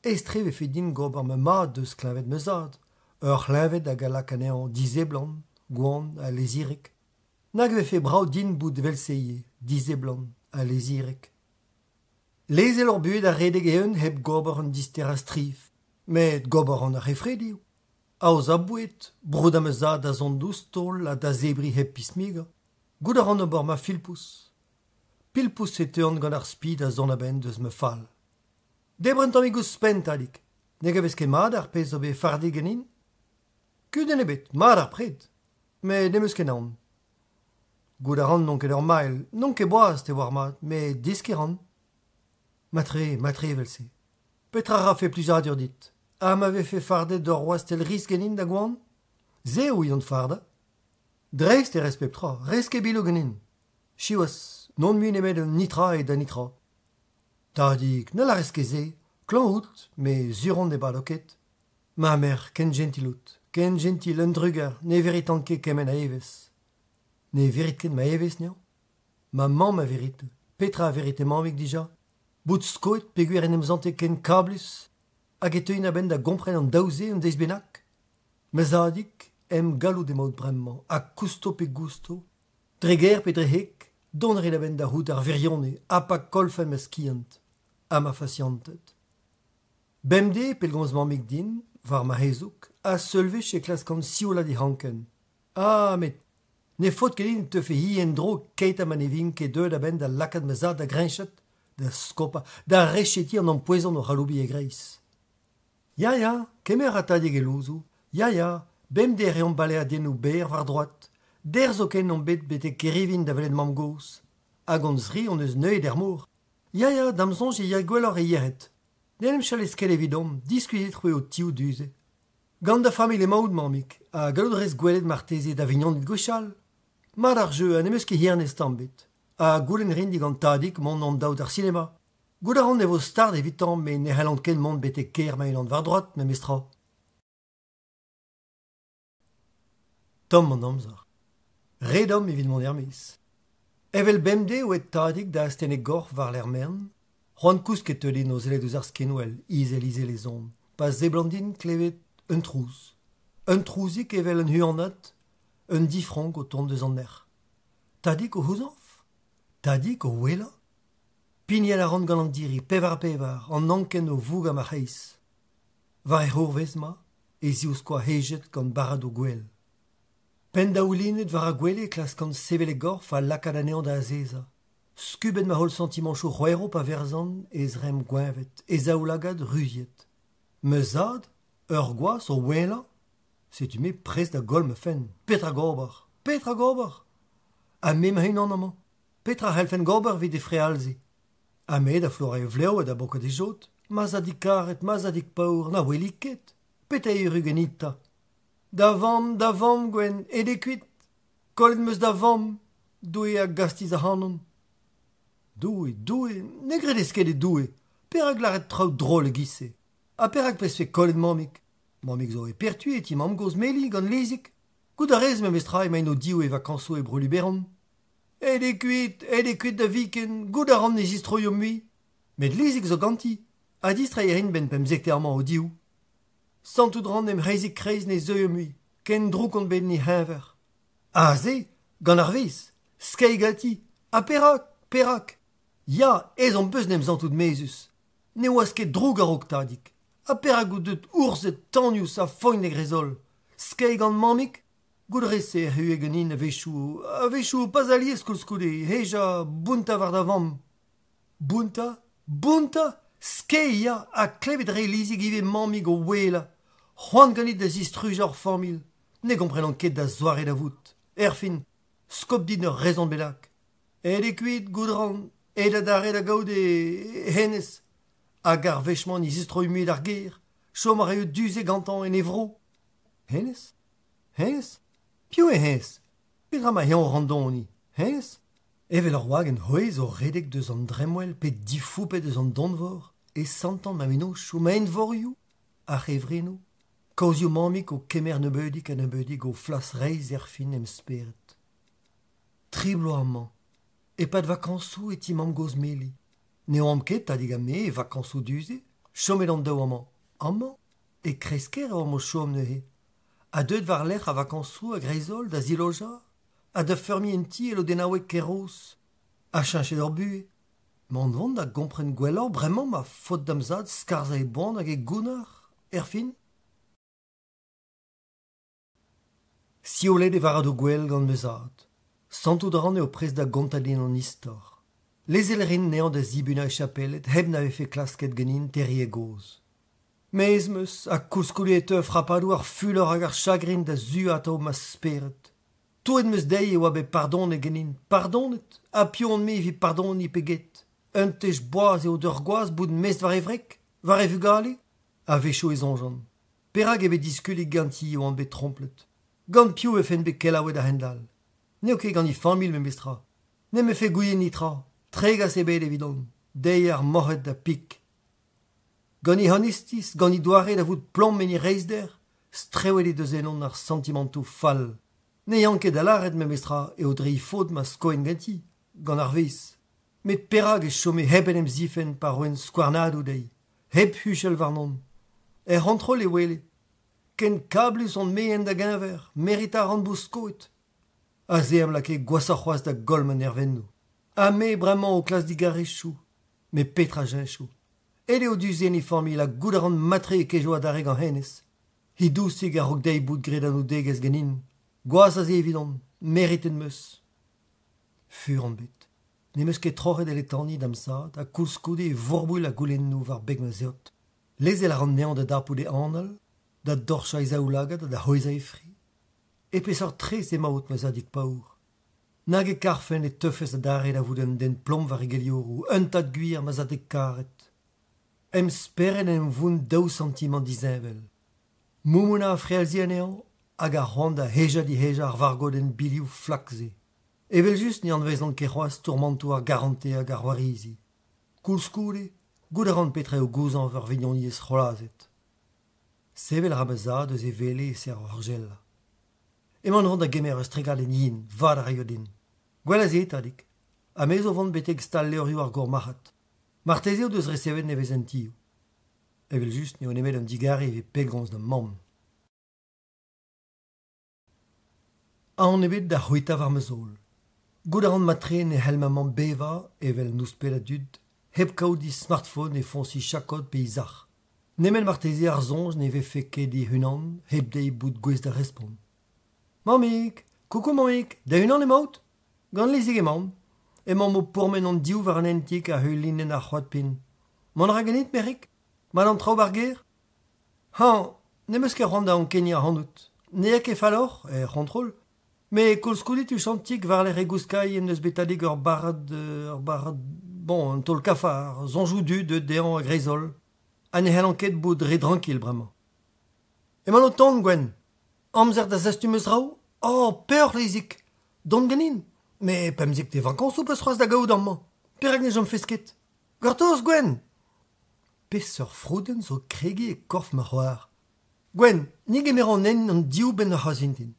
Estrev e fe din gob ar ma mat deus klavet meuzad. Ur c'hlavet a galak anean dizeblan, gouan a lezirek. Nag ve fe brav din bout velseie, dizeblan a lezirek. Lezel ur buet a redeg eun heb gober an dister a strif, met gober an a refredioù. Aoz a bouet, broud a meuzad a zon doustol a da zebri heb pismiga. Gout a ran bor ma filpous. Pilpous e teurn gant ar spid a zon a ben deus me fall. Debrent an egous spent alik. Ne gavez ket mad ar pez o be fardi ganin? Kud en ebet, mad ar pred. Me nemeus ket naon. Gout a ran non ket ur mail, non ket boaz te war mat, me disk e ran. Matre velse. Petra ra fe pluzadur dit. Ha m'ave fe fardet d'ur roastel ris ganin da gouan? Ze ou yon farda? Dreist e respectra, reske bilo ganin. Chiwas, non mu nemet un nitra e da nitra. Tadik, ne la reske ze, klan out, me zuron de baloket. Ma mer, ken gentilout, ken gentil un drugar, ne verit anke kemen a evez. Ne verit ket ma evez, nian? Ma mam a verit, petra a verit e mamik dija. Bout skoet peguer en emzante ken kablus, hag e teuin a ben da gompren an daouze an deizbenak. Mezadik, galou de maud bremment, a custo pe gusto, dreger pe drehek, donre la ben da rout ar virione, a pa kolfen me skiant, a ma faciantet. Bemde pel gomzman meg din, var ma hezouk, a seulve che klaskant siola di hanken. Ah, met ne faute que din te fe hi en dro keit a manevin ke deud a ben da lakad mezad da grenchet, da skopa, da recheti an empoezon o raloubi e greis. Ya, kemer a tadig e louzou, ya, bemde reon bale a denou ber var droat, der zo ken on bet bete kerivin da velet mam gos, hag on zri on eus neuet er mour. Ya, damzon je ya gwellor e yeret. Nenem chal eskel evidom, diskuzet roue o tiou duze. Gant da famil e maoud mamik, a galodrez gwelet marteze da vignon dit gochal. Mar ar jeu an emeus ket hirn estambet. A goulenn rin digant tadik mont an daout ar cinema. Gout a ran evo start evitant me ne c'hallant ken mont bete ker ma unan var droat me mestra. Tom an amzer. Redom evit mont ermiz. Evel bemde o et tadik da asten e gorf var l'er mern. C'hoant kousket teulin o zelet eus ar skenouel, izel les on. Pas zeblandin klevet un trouz. Un trouzik evel un huanat, un difranc o tont deus an er. Tadik o houzanf? Tadik o wela? Pignel a ran gant an diri, pevar, an anken o voug am a heiz. Var e c'hourvez ma, e ziouz koa hejet gant barad o gwell. Pen da oulinet var a gwelle klaskant sevel e gorf a lakad anean da azeza. Skubet ma hol sentiment chou c'hoero pa verzan ez rem gwenvet, ez aoulagad ruziet. Meuzad, ur gwaz o wela, setu me prest da gol me fen. Petra gobar. A me ma unan amañ. Petra helfen gobar vid e frealze. A me da flora e vleo da boka de jot. Mazadik karet, mazadik paour, na weliket. Peta e rugenita. Da vam, gwen, e de kuit. Kollet meus da vam, doue a gastiz a hanon. Doue, ne gredes ket e doue. Perak laret traoù drol e gise. A perak pes fe kollet mamik. Mamik zo e pertu et imam goz meli gant lezik. Gout a rez me mestra e main o diou e vakanso e bruluberon. E de kuit da viken, gout a ran e zistro yo mui. Met lezik zo ganti. A distra e rin ben pem zekterman o diou. Santout ran em reizik kreiz ne zeu yo mui. Ken drou kont ben ni henver. A ze, gant ar vez. Skei gati. A perak. Ya, ez an peus nem zantout mezus. Ne oas ket drou garok tadik. A perak gout deut ourzet tannious a foin e grezol. Skei gant mamik, gout rese er hu ganin a vechou pas alies koulskoude, heja bunta var da vam. Bunta, skei ya, a klevet re lizig ive mamik o wela. C'hoant ganit da zistruj ar famil. Ne komprenan ket da zoare da vout. Fin, skop dit ur rezon belak. E de kuit gout ran, e da dare da gaude hennes. Hag ar vechman ni zistroi muet ar ger, chom ar eo duze gantan en evro. Hennes? Piou e hennes? Petra ma eon randoni, hennes? Evel ar wagen hoez o redek deus an dremwel pe difoupet deus an donvor, e santan ma meno chou ma envorioù, ar evreno, kaozio mamik o kemer nebeudik a nebeudik o flas reiz fin em speret. Triblo amañ, e pad vakansou et imam goz meli. Ne oam ket tadig a me e vakansou duze, chomet an daou amañ, e kresker oam o chom neuhe. A deud var lec'h a vakansou a grezol da ziloja, a da fermi en ti elo denaouek keros, a chanchet ur bue. Man vont da gompren gwellor bremañ ma faute d'amzad skarza e band hag e gounar, fin. Siolet e varad o gwell gant meuzad. Santout ran eo prest da gontadin an istor. Les elrin neant da zibuna e chapelet heb n'ave fe klasket ganin terri e goz. Mez meus a koulskoulet eo frappadou ar fulor hag ar chagrin da zu ato ma speret. Touet meus dei e oa be pardon e ganin. Pardonet, a pion me vi pardon ni peget. Un tej boaz eo d'ur gwaz bout mest var e vrek, var e vugale, a vecho e zonjan. Perag ebe diskulig ganti eo an bet tromplet. Gant piou e fen be kelaouet a hendal. Neo ket gant i famil me mestra. Ne me fe gouien nitra. Tregas e bet evidon, dei ar morret da pik. Gant i honestis, gant i doare da vout plom men i reiz der, strewet e deus enon ar sentimentou fall. Ne yanket da laret me mestra e o dre i fod ma skoen ganti, gant ar vez. Met perag e chome heb en em zifen par oen skwarnadou dei. Heb huchel war non. E rentrol e wele. ken kablus on meen da genver, merita an bouskoet. A zeam la ket gwasarc'hoaz da golmen ervennou. A me bremañ o klas digarechou, me petra jenchou. Ele o duzeni formi la goudaran matre e kejo adareg an hennez. Hi dousig a rog dei bout gred an o degez genin. Gwaz a ze evidon, meriten meus. Fur an bet. Ne meus ket troc'het el etani damsad, a koulskoude e vourboul a goulennou war beg ma zeot. Lezel a ran nean da darpout e anal, da dorcha e zaoulagad, da hoiza e fri. E pesor tres e maout ma zadik paour. Nag e karfen e teufez a dare da vouden den plom var e geliourou, un tad gwir ma zadek karet. Em speren en voun daou sentiment dizinvel. Moumouna a frealzi anean, hag a c'hoant heja di heja ar vargod en bilioù flakze. Evel just ni an vezan ket c'hoaz tourmantou ar garante hag ar warizi. Koulskoude, gout a ran petre o gouzan var vignoniez c'holazet. Sevel ramazad eus e vele e ser orgella. Eman vant da gemer eus tregad en yin, vad a rayodin. Gwell a zet adik. A mez o vant beteg stal leorioù ar gourmahat. Martezio deus resevet ne vez an tio. Evel just ne o nemet an digare e pellgomz da mamm. An ebet da c'hwita war ma zol. Gout a ran matre ne helmamañ beva evel nouspel a dud, heb kaout smartphone e fonsi chakod pe izar. Nemen martezi ar zonj ne ve fe ket di hunan, heb dei bout gwez da respon. Mamik, coucou mamik, da hunan emaout? Gant lezig emaon. Emañ mo pourmen an diou war an entik a heulinen ar c'hoad pin. Man ra ganit, merik? Man an traoù bar ger? Han, ne meus ket c'hoant da an keni ar hanout. Ne eo ket falor, c'hontrol. Me koulskoudet u chantik war le regouskai en eus betadig ur barad, bon, un tol kafar, zonjou dud dean a grezol. Ha ne c'hellan ket bout re tranquil bremañ. Emañ o tont, Gwen. Amzer da zastu meus rao? Oh, peur lezik. Don ganin. Me pemzik te vakañsoù peus c'hoaz da gaout amañ. Perak ne jom fesket. Gortoz, Gwen. Peseur frouden zo krege e korf ma c'hoar. Gwen, nig emeran en an diou ben a c'hazintin.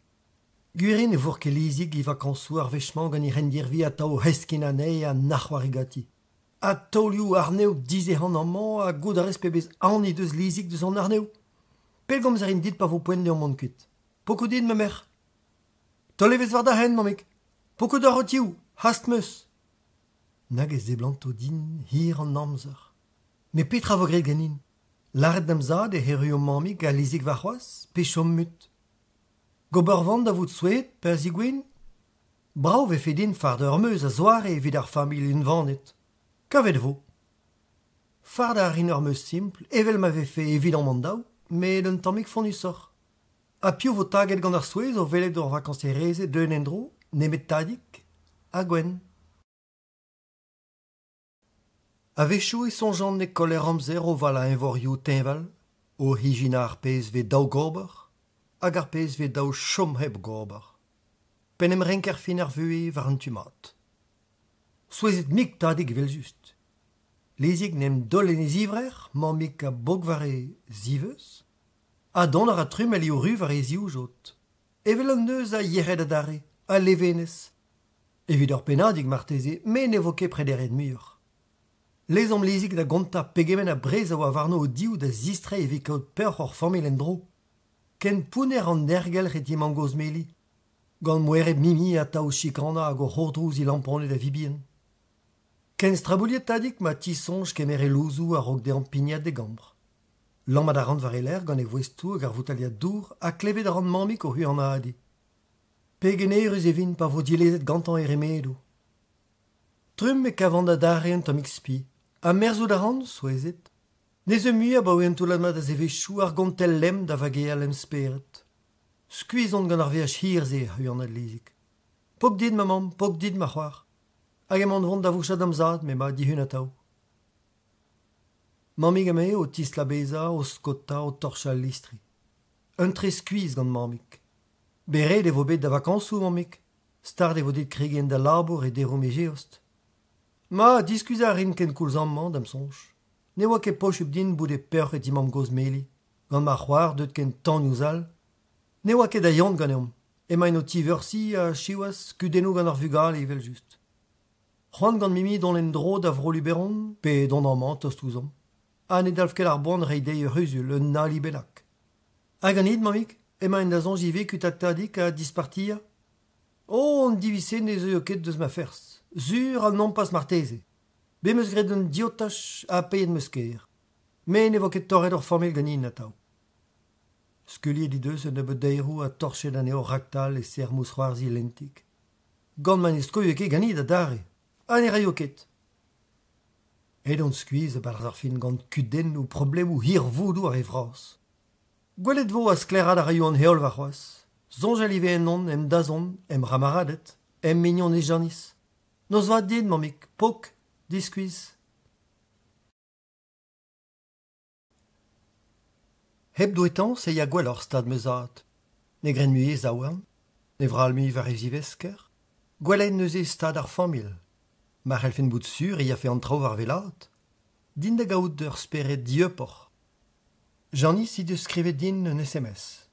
Guerin e vour ket lizig I vakañsoù ar vechman gant I rendirvi a tao heskin anei a nachwarigati. A taolioù arneo dizec'han amañ a gout a rez pebez ani deus lizig deus an arneo. Pellgomz a rin dit pa vo poent de an mont kuit. Poko dit ma mer. Tolevez war da hen, mamik. Poko da rotioù, hast meus. Nag e zeblanto din hir an amzer. Me petra vo gret ganin. Laret damzad e herrio mamik a lizig war c'hoaz, pe chom mut. Gober vant da vout souet, per zigouin? Brao ve fe din fard ur meus a zoare evit ar famil un vanet. Kavet vo. Fard ar in ur meus simple, evel ma ve fe evit an mandaou, me d'un tammik fonusor. A pio vo taget gant ar souez o velet ur vakañse reze deun endro, nemet tadik, a Gwen. A vechou e sonjan ne koler amzer o val a envorioù tenval, o hijina ar pez ve daou gorber, hag ar pez ve daou chom heb gorber. Pen em renker fin ar vue war an tumat. Souezet mik tadik vel just. Lezig nem dolen e zivrer, mamik a bog war e ziveus, a don ar a trum ali o ru war e zioù jot. Evel an neus a yered a dare, a levenez. Evit ur penadig marteze, me ne vo ket prederet mur. Les om lezig da gonta pegemen a brez a oa varno o diou da zistre evit kaout peur hor famil en dro. Ken pouner an nergel reti mangoz meli. Gant moere mimi a tao chikana hag o c'hordrouz I lamponet da vibien. Ken strabouliet tadik ma tisonj kemere louzou a rog de an pignat de gambr. Lammad a rand var e ler gant e voestou hag ar voutaliat dour a klevet a rand mamik o hu an aadi. Pegeneurus e vin pa vo dilezet gantan e remedou. Trum e kavant da dare un tammik spi. A merzout a rand, souezet. Nez e mui a baoe an touladmat a zevechou ar gontel lem da vage a lem speret. Skuizont gant ar veaj hirze hu an adlezik. Pok dit ma mam, pok dit ma c'hoar. Hag emañ vont da vouchad amzad, me ma dihun a tao. Mamik a me o tis la beza, o skota, o torchal listri. Un tre skuiz gant mamik. Beret e vo bet da vakañsoù, mamik. Start e vo dit kregen da labour e derom e geost. Ma diskuz a rin ken koulz amman, dam sonj. Ne oa ket pochup din bout e peur et imam goz meli. Gant ma c'hoar deut ken tan ouzal. Ne oa ket a yant gant eom. Emañ o tiversi a chiwas kudennoù gant ar vugal evel just. C'hoant gant mimi don en dro da vro luberon, pe don amman tost ouzon. Ha ne dalv ket ar boan reidei ur huzul, un nali belak. A ganit, mamik, ema en dazon jive kutattadik a dispartir. Oh, on divise ne zo ket deus ma fers. Zur an non pas marteze. Be meus gret un diotach a peiet meus ker. Me ne vo ket torret ur formel ganin na tau. Skulli di deus un ebe deirou a torchet an eo raktal e ser mousroarzi lentik. Gant man esko ket ganit a dare. An e raio ket. Et on skuiz a balz ar fin gant kuden ou problem ou hir voudou ar e vras. Gwelet vo a sklerad a raio an heol va c'hoaz. Zonj alive en non, em dazon, em ramaradet, em mignon e janis. Nos va din, mamik, pok, diskuiz. Heb doetan se ya gwell ar stad meuzad. Ne gren mui ez aouarn, ne vral mui var e zivesker. Gwellen neus e stad ar famil. Mar el fin bout sur e ya fe an traoù ar velat. Din da gaout d'ur speret diepor. Janis si deus skrivet din un SMS.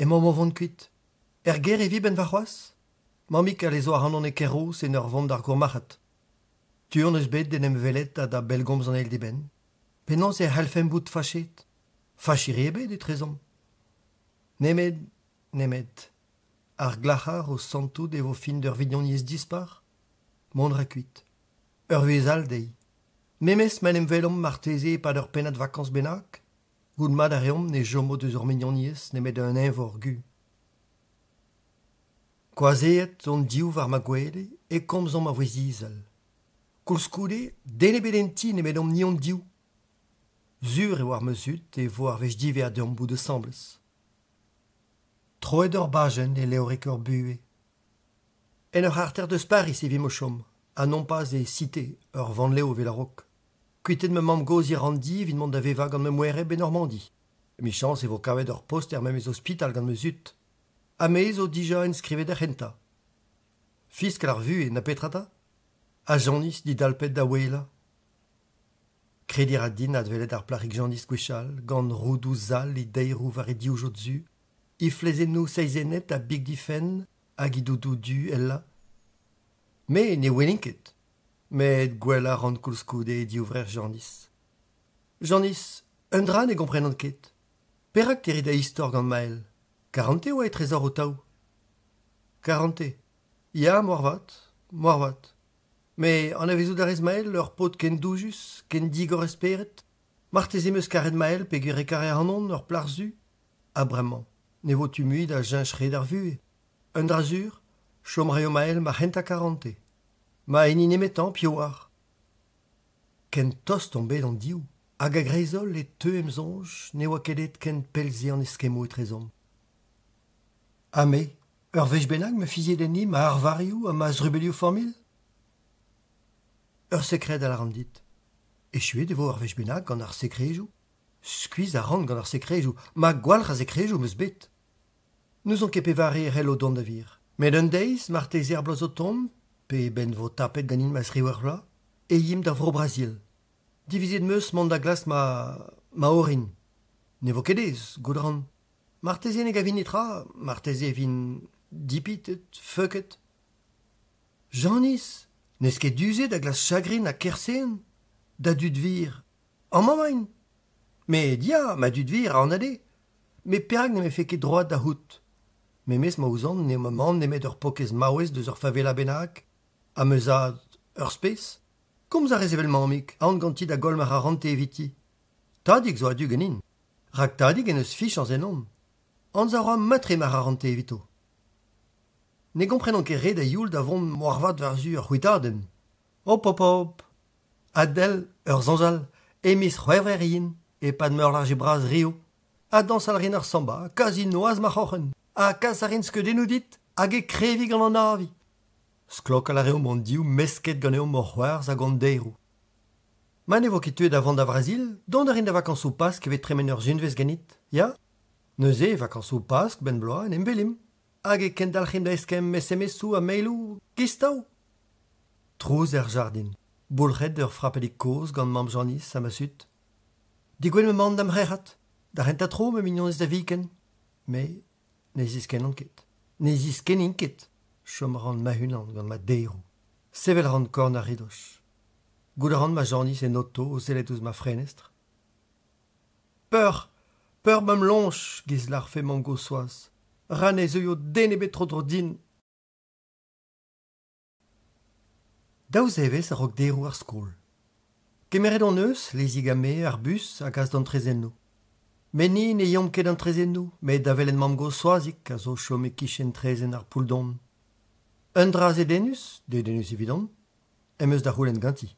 E mo vont kuit. Ger e vi ben va c'hoaz? Mamik a lezo ar anon e kerous en ur vont d'ar gourmachat. Tuur neus bet den em velet a da belgomz an el ben. Penans e halfem bout fachet. Fachiri e bet e trezom. Nemet. Ar glachar o santout e vo fin d'ur vignoniez dispar. Mondra kuit. Ur vezal dei. Memes men em velom marteze pa d'ur penat vakans benak. Gout mad a reom ne jomo deus ur mignoniez ne met un invor gu. Koazeet on diou var ma gwele e komzom ma voezizel. Koulskoude, dene bedenti ne met om ni on diou. Zur e war meuzut e vo ar vech dive a deom bout de sambles. Troet ur bajen e leorek ur bue. En ur arter deus Paris e vi mo chom, a non pas e cité ur van leo velarok. Kuitet me mam goz irandi vin mont da veva gant me moere ben Normandie. Mi chans e vo kavet ur poster mem eus hospital gant me zut. A meiz o dija enskrivet ar c'henta. Fisk ar vu e na petrata? A janis di dalpet da weila. Kredir a din advelet ar plarik janis gwechal, gant roudou zal e deirou var e diou jotzu, I flezen nou seizenet a big difen hag I doudou du ella. Me ne welinket. Met gwell a rand koulskoude e diouvrer Janis. Janis, un dra ne gomprenan ket. Perak terit a istor gant mael. 40 oa e trezor o taou. 40. Ya, moarvat. Me an avezou darez mael ur pot ken doujus, ken digor esperet. Marteze meus karet mael pe gure kare anon ur plarzu. A bremañ, ne vo tu muid a jinchre d'ar vue. Un drazur, chomreo mael ma c'henta 40. Ma eni nemetan piouar. Ken tos tombe d'an diou. Hag a greizol e teu emzonj ne oa kedet ken pelze an eskemo e trezom. Ha me, ur vech bennak me fizie denni ma arvarioù a ma zrubelioù formil? Ur sekret a la randit. Echuet e vo ur vech bennak gant ar sekrejou. Skuiz a rand gant ar sekrejou, ma gwalc'h a sekrejou meus bet. Nous on ket pe vare e c'hell o dont da vir. Met un deiz marteze ar bloaz o tomb, pe ben vo tapet ganin ma sriwer vla, e yim da vro Brazil. Divizet meus mont da glas ma orin. Ne vo kedez, goudran. Marteze ne gavin etra, marteze vin dipitet, feuket. Janis, n'eus ket duzet da glas chagrin a kersen, da dud vir. An mamain. Me dia, ma dud vir a an ade. Me perak ne me fe ket droad da hout. Me mes ma ouzan ne me mand ne met ur pokez maouez deus ur favela bennak, a meuzad ur spes. Komz a rezevel mamik, a an ganti da gol mar a rante eviti. Tadik zo a du ganin. Rak tadik en eus fich an zenon. An za roa matre mar a rante evito. Ne gomprenan ket red a youl da vont moarvat war zu ur c'hwitaden. Hop. Adel, ur zanjal, emis c'hwevrer yin, e pad meur large braz rio. A dans al rin ar samba, kazi noaz ma c'hoc'hen. A kas a rin skedennou dit, hag e krevi gant an avi. Sklok al areo mont diou mesket gant eo mor c'hoarz a gant deirou. Ma ne vo ket tuet avant da Brazil, dont a rin da vakañsoù pask evet tremen ur zunvez ganit, ya? Neuze vakañsoù pask ben bloa en embelim. Hag e ken dalc'hin da eskem SMS-ou a mailou, gistaou. Trouz er jardin. Boulret ur frappedik koz gant mam Janis a ma sut. Digwen me mand am c'herrat. Da renta tro me mignonez da viken. Me, ne zisken an ket. Ne zisken in ket. Chom rand ma hunan gant ma deirou. Sevel rand korn a ridoch. Gout rand ma Janis en auto o zelet ouz ma frenestr. Peur Peur bam lonch, giz l'arfe mam gossoaz. Ran ez eo den ebet tro din. Daouz evez a rog derou ar skol. Kemeret an eus, lezig ame, ar bus, a gaz d'an trezennou. Men ni ne yom ket an trezennou, met davel en mam gossoazik, a zo chome kichen trezen ar pouldon. Un draz edenus, de denus evidon, em eus da c'houlenn ganti.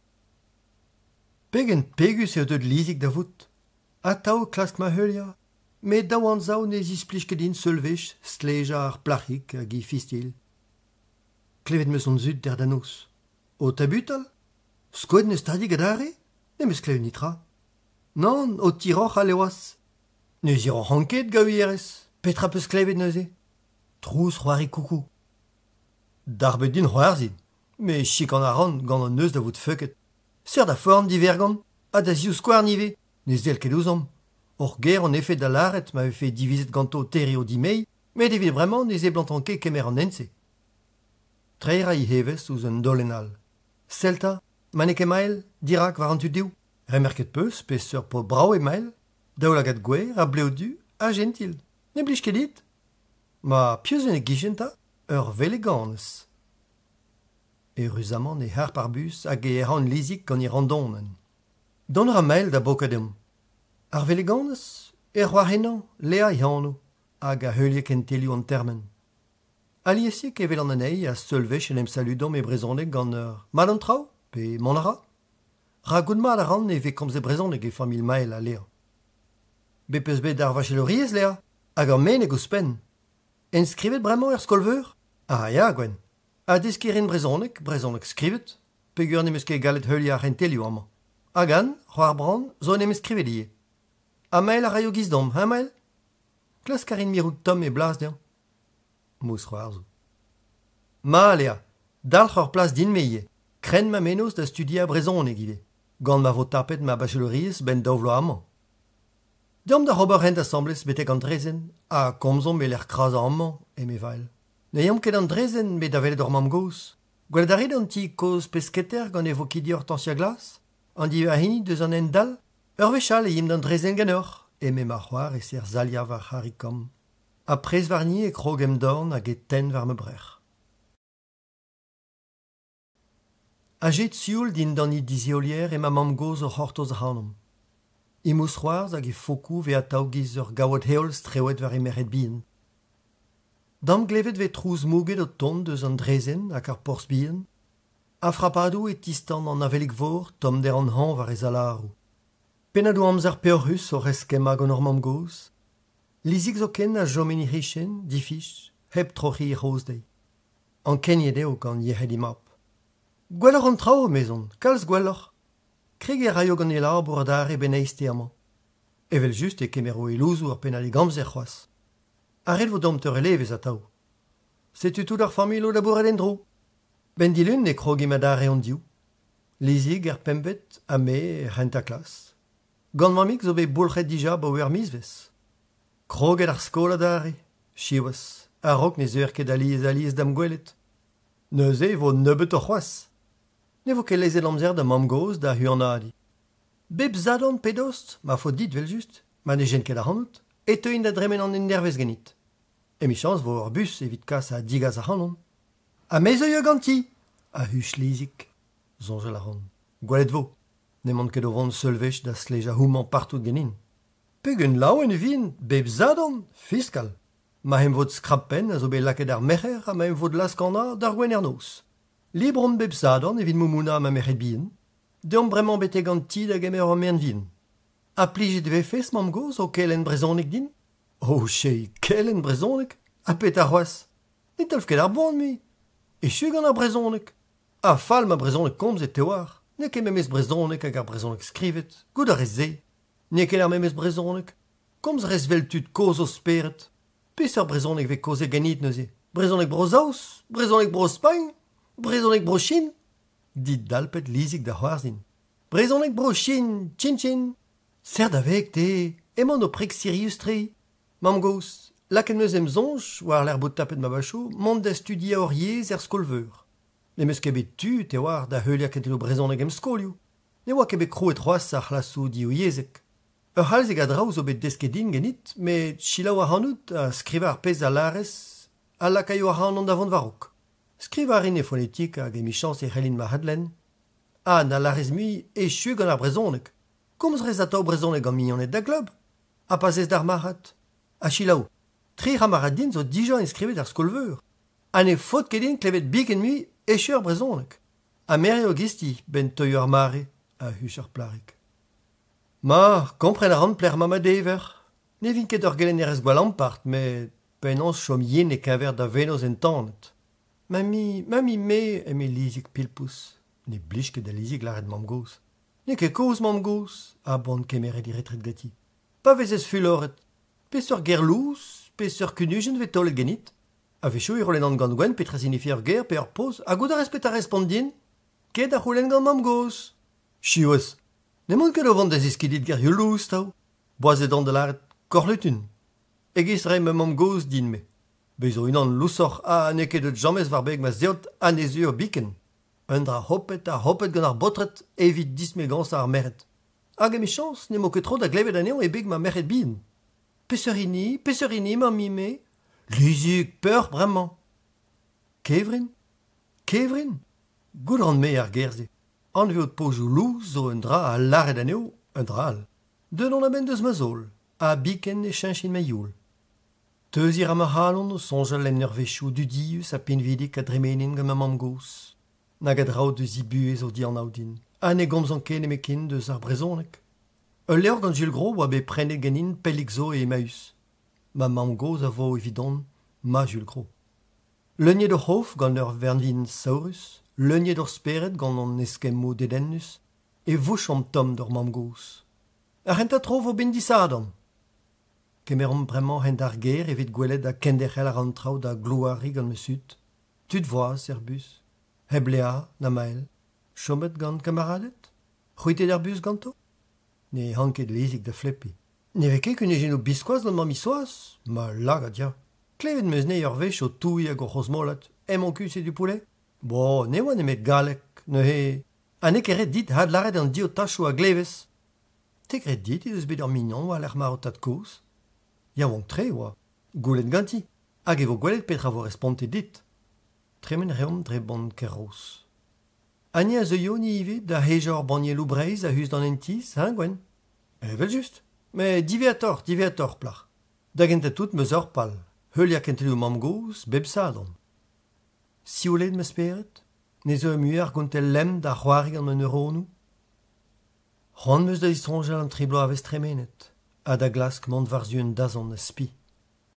Pegen pegus eo deud lizik da vout. A tao klask ma heulia, met daou an zao ne zisplij ket din seulvech, sleja ar plachik a gi fistil. Klevet meus an zud der danos. O tabutal? Skoet neus tadig adare? Ne meus klevet nitra. Non, o tiroc'h a leoas. Neus iro hanket gao ierez. Petra peus klevet neuze. Trous c'hoari koukou. Darbet din c'hoarzid. Me chik an aran gant an neus da vout feuket. Ser da forn divergant, a da ziou skouar nive, neus del ket ouzom. Or ger en effet da laret m'ave fait divizet ganto teri o dimei, met evit bremañ neus e blantanke kemer an ense. Treira I hevez ouz un dolenal. Selta, manek emael, dirak war an tu deou. Remerket peus, pe seur po brao emael, daoulagat gwer, a bleo du, a gentil. Ne blij ket dit? Ma pieus en e gijenta, ur vele ganes. E ruzamant ne har par bus hag e ran lizik gant I randonen. Donner a mail da bokadem. Ar vele ganes, e c'hoar henan, lea iano, hag a heuliek en telioù an termen. Aliesik evel an anei a seulvech en em saludom e brezhonek gant ur mal an trao, pe monara. Ragout mat a ran e ve komz e brezhonek e famil mael a lea. Be peus bet ar vacheloriez lea, hag ar men e gouspen. En skrivet bremañ er skolveur? Ah ya, gwen. A deskerin brezhonek skrivet, pe gur nemes ket galet heuliañ ar entelioù amañ. Hagan, c'hoar bran, zo nemes skrivet ie. A mael a raio gizdom, ha mael? Klas karin mirout tom e blas dean. Mous c'hoar zo. Ma lea, dalc'h ur plas din meie, kren ma menos da studia brezhonek ive, gant ma vo tapet ma bacheloriez ben daouvlo amañ. Deom da c'hober hent assemblez betek an drezen, a komzom me l'er kraza amañ, e me vael. Ne yom ket an drezen bet da velet ur mam gos. Gwell rit an ti koz pesketer gant evo kidi ur tansya glas, an di a hini deus an en dal, ur vechal e yim d'an drezen ganeoc'h, e me ma c'hoar e ser zalia war c'harikom. A prez warni e krogem dorn hag e ten war me brec'h. A jet sioul din dan I diziolier e ma mam goz ur c'hortoz hanom. I mous c'hoarz hag e fokou ve a taougiz ur gaout heol strewet war e meret bien. Dam glevet ve trouz mouget o ton deus an drezen hag ar porz bien, a frappadou e tistan an avelik vor tom der an han war e zalarou. Penadou amzer peorhus o reskem hag an ur mam goz, lizik zo ken a jomeni richen, difich, heb trochi e rozdei. An kenye deo gant yehed imap. Gwelloc'h an trao, mezon, kalz gwelloc'h. Kreg e raio gant e labour dare ben eiste amañ. Evel just e kemero e louzou ar penal e gamzer c'hoaz. Arret vo domteur elevez a tao. Setu tout ar famil o labouret en dro. Ben dilun ne krogi ma dare an diou. Lizig er pembet a me rent a klas. Gant mamik zo be boulchet dija ba ouer mizvez. Kroget ar skol a dare, chiwas, a rok ne zeur ket aliez dam gwelet. Neuze vo nebeut o c'hoaz. Ne vo ket lezet amzer da mam goz da hu an adi. Bep zadon pedost, ma fo dit vel just, ma ne jen ket a hanout, et teuin da dremen an enervez genit. E mi chans vo ur bus evit kas a digaz a hanon. A mez eo ganti, a huch lizik, zonjel a ran. Gwalet vo, ne mant ket o vont seulvech da sleja houman partout genin. Pegen laouen vin, bep zadon, fiskal. Ma hem vod skrapen a zo be laket ar mecher a ma hem vod laskana d'ar gwen er nos. Libron bep zadon evit moumouna ma mechet bien, deom bremañ bete ganti da gemer o men vin. A plijet vefes mam goz o kelen brezhonek din? Oh, chei, kelen brezhonek? A pet ar c'hoaz? Ne talv ket ar bon, mi? E chu gant ar brezhonek? A fal ma brezhonek komz et te war. Ne ket memes brezhonek hag ar brezhonek skrivet. Gout ar ze. Ne ket ar memes brezhonek. Komz rez vel tud koz o speret. Pes ar brezhonek ve koze ganit neuze. Brezhonek bro zaous? Brezhonek bro Spain? Brezhonek bro Chin? Dit dalpet lizik da c'hoarzin. Brezhonek bro Chin, chin chin. Ser da vek te, emañ o prek Sirius tre. Mam gos, laket meus em zonj, war l'er bout tapet ma bachou, mont da studia oriez er skolveur. Ne meus ket bet tu, te war da heuliak et lo brezhonek em skolioù. Ne oa ket bet krouet c'hoaz ar c'hlassoù diou yezek. Halzeg a draoù zo bet deskedin genit, met chilaou a hanout a skriva ar pez a lares a lakaio a hanon da vont varok. Skriva ar ine phonetik hag emichans e c'hellin ma hadlen. Ha na lares mui e chu gant ar brezonek. Komz rez ataou brezonek gant mignonet da glob. A pazez d'ar marat. A chilaou, tri ramaradin zo dijan eskrivet ar skolveur. Ha ne fot kedin klevet biken mui e chu ar brezonek. A mere o gisti ben teuio ar mare a huch ar plarik. Ma, kompren a ran pler mama dever. Ne vin ket ur gelen erez gwalampart, met penans chom yen e kever da venoz en tanet. Mami me eme lizik pilpous. Ne blij ket da lizik laret mam gos. Ne ket koz mam gos, a bon kemeret i retret gati. Pa vezez fuloret. Pes ur gerlous, pes ur kunujen vet tolet genit. A vechou i rolen an gant gwen petra signifi ur ger pe ur poz, a gouda respet a respondin, ket a c'houlen gant mam gos. Chiouez. Ne mont ket o vant da zeskidit ger yolous, tao. Boazedan de laret korlutun. Egiz re me mam gos din me. Bezo unan lousor a ne ket eut jamez war beg ma zeot an ezur biken. Un dra hopet gant ar botret evit disme gans ar meret. Hag eme chans ne mo ket tro da glevet aneo e beg ma meret bin. Peserini, mami me. Lizik, peur, bremañ. Kevrin? Goud ran me ar gerze. An veot pojou louz zo un dra a laret aneo, un dral. Denon a ben deus ma zol, a biken e cheñchin ma youl. Teuzir am ar halon o sonjal em nervechou dudius a pinvidik a dremenin gant ma mam gos. Nag a draoù deus i buez o di an aoudin. Ha ne gomz an ken emekin deus ar brezonek. Ul levr gant Jules Gros oa be prenet ganin pellik zo e Emmaüs. Ma mam gos a vo evidon ma Jules Gros. Leuniet ur hof gant ur vernvin saurus, leuniet ur speret gant an eskemo dedennus, e vouchom tom d'ur mam gos. Ar renta tro vo ben disadam. Kemerom bremañ hent ar ger evit gwelet a kenderc'hel ar an traoù da gloari gant meusut. Tud voa, serbus. Heblea, na mael. Chomet gant kamaradet? C'houitet ar bus ganto? Ne hanket lezik da fleppi. Ne veke kun egen o biskoaz gant mamisoaz? Ma lag a dia. Klevet meus ne ur vech o touy hag o c'hozmolat. Emon kus e du poulet? Bo, ne oa nemet galek, ne he. Ha ne keret dit had laret an dio tachou a glevez. Te kret dit eus bet ur mignon oa l'er mar o tad koz? Ya oant tre oa. Goulet ganti. Hag evo gwelet petra vo responte dit. Tremen reom dre bont kerros. Ani a zeuio ni ivet da hejor banielou breiz a hus d'an entiz, hein, Gwen? Evel just. Me dive a tor, plach. Da gentet tout meus ur pal. Heul ya kentelou mam gos, beb sadon. Siolet me speret? Ne zo muer gontel lem da c'hoari gant un euronou? Ron meus da istronjal an triblo a vez tremenet. Ha da glask mont varzu un dazon a spi.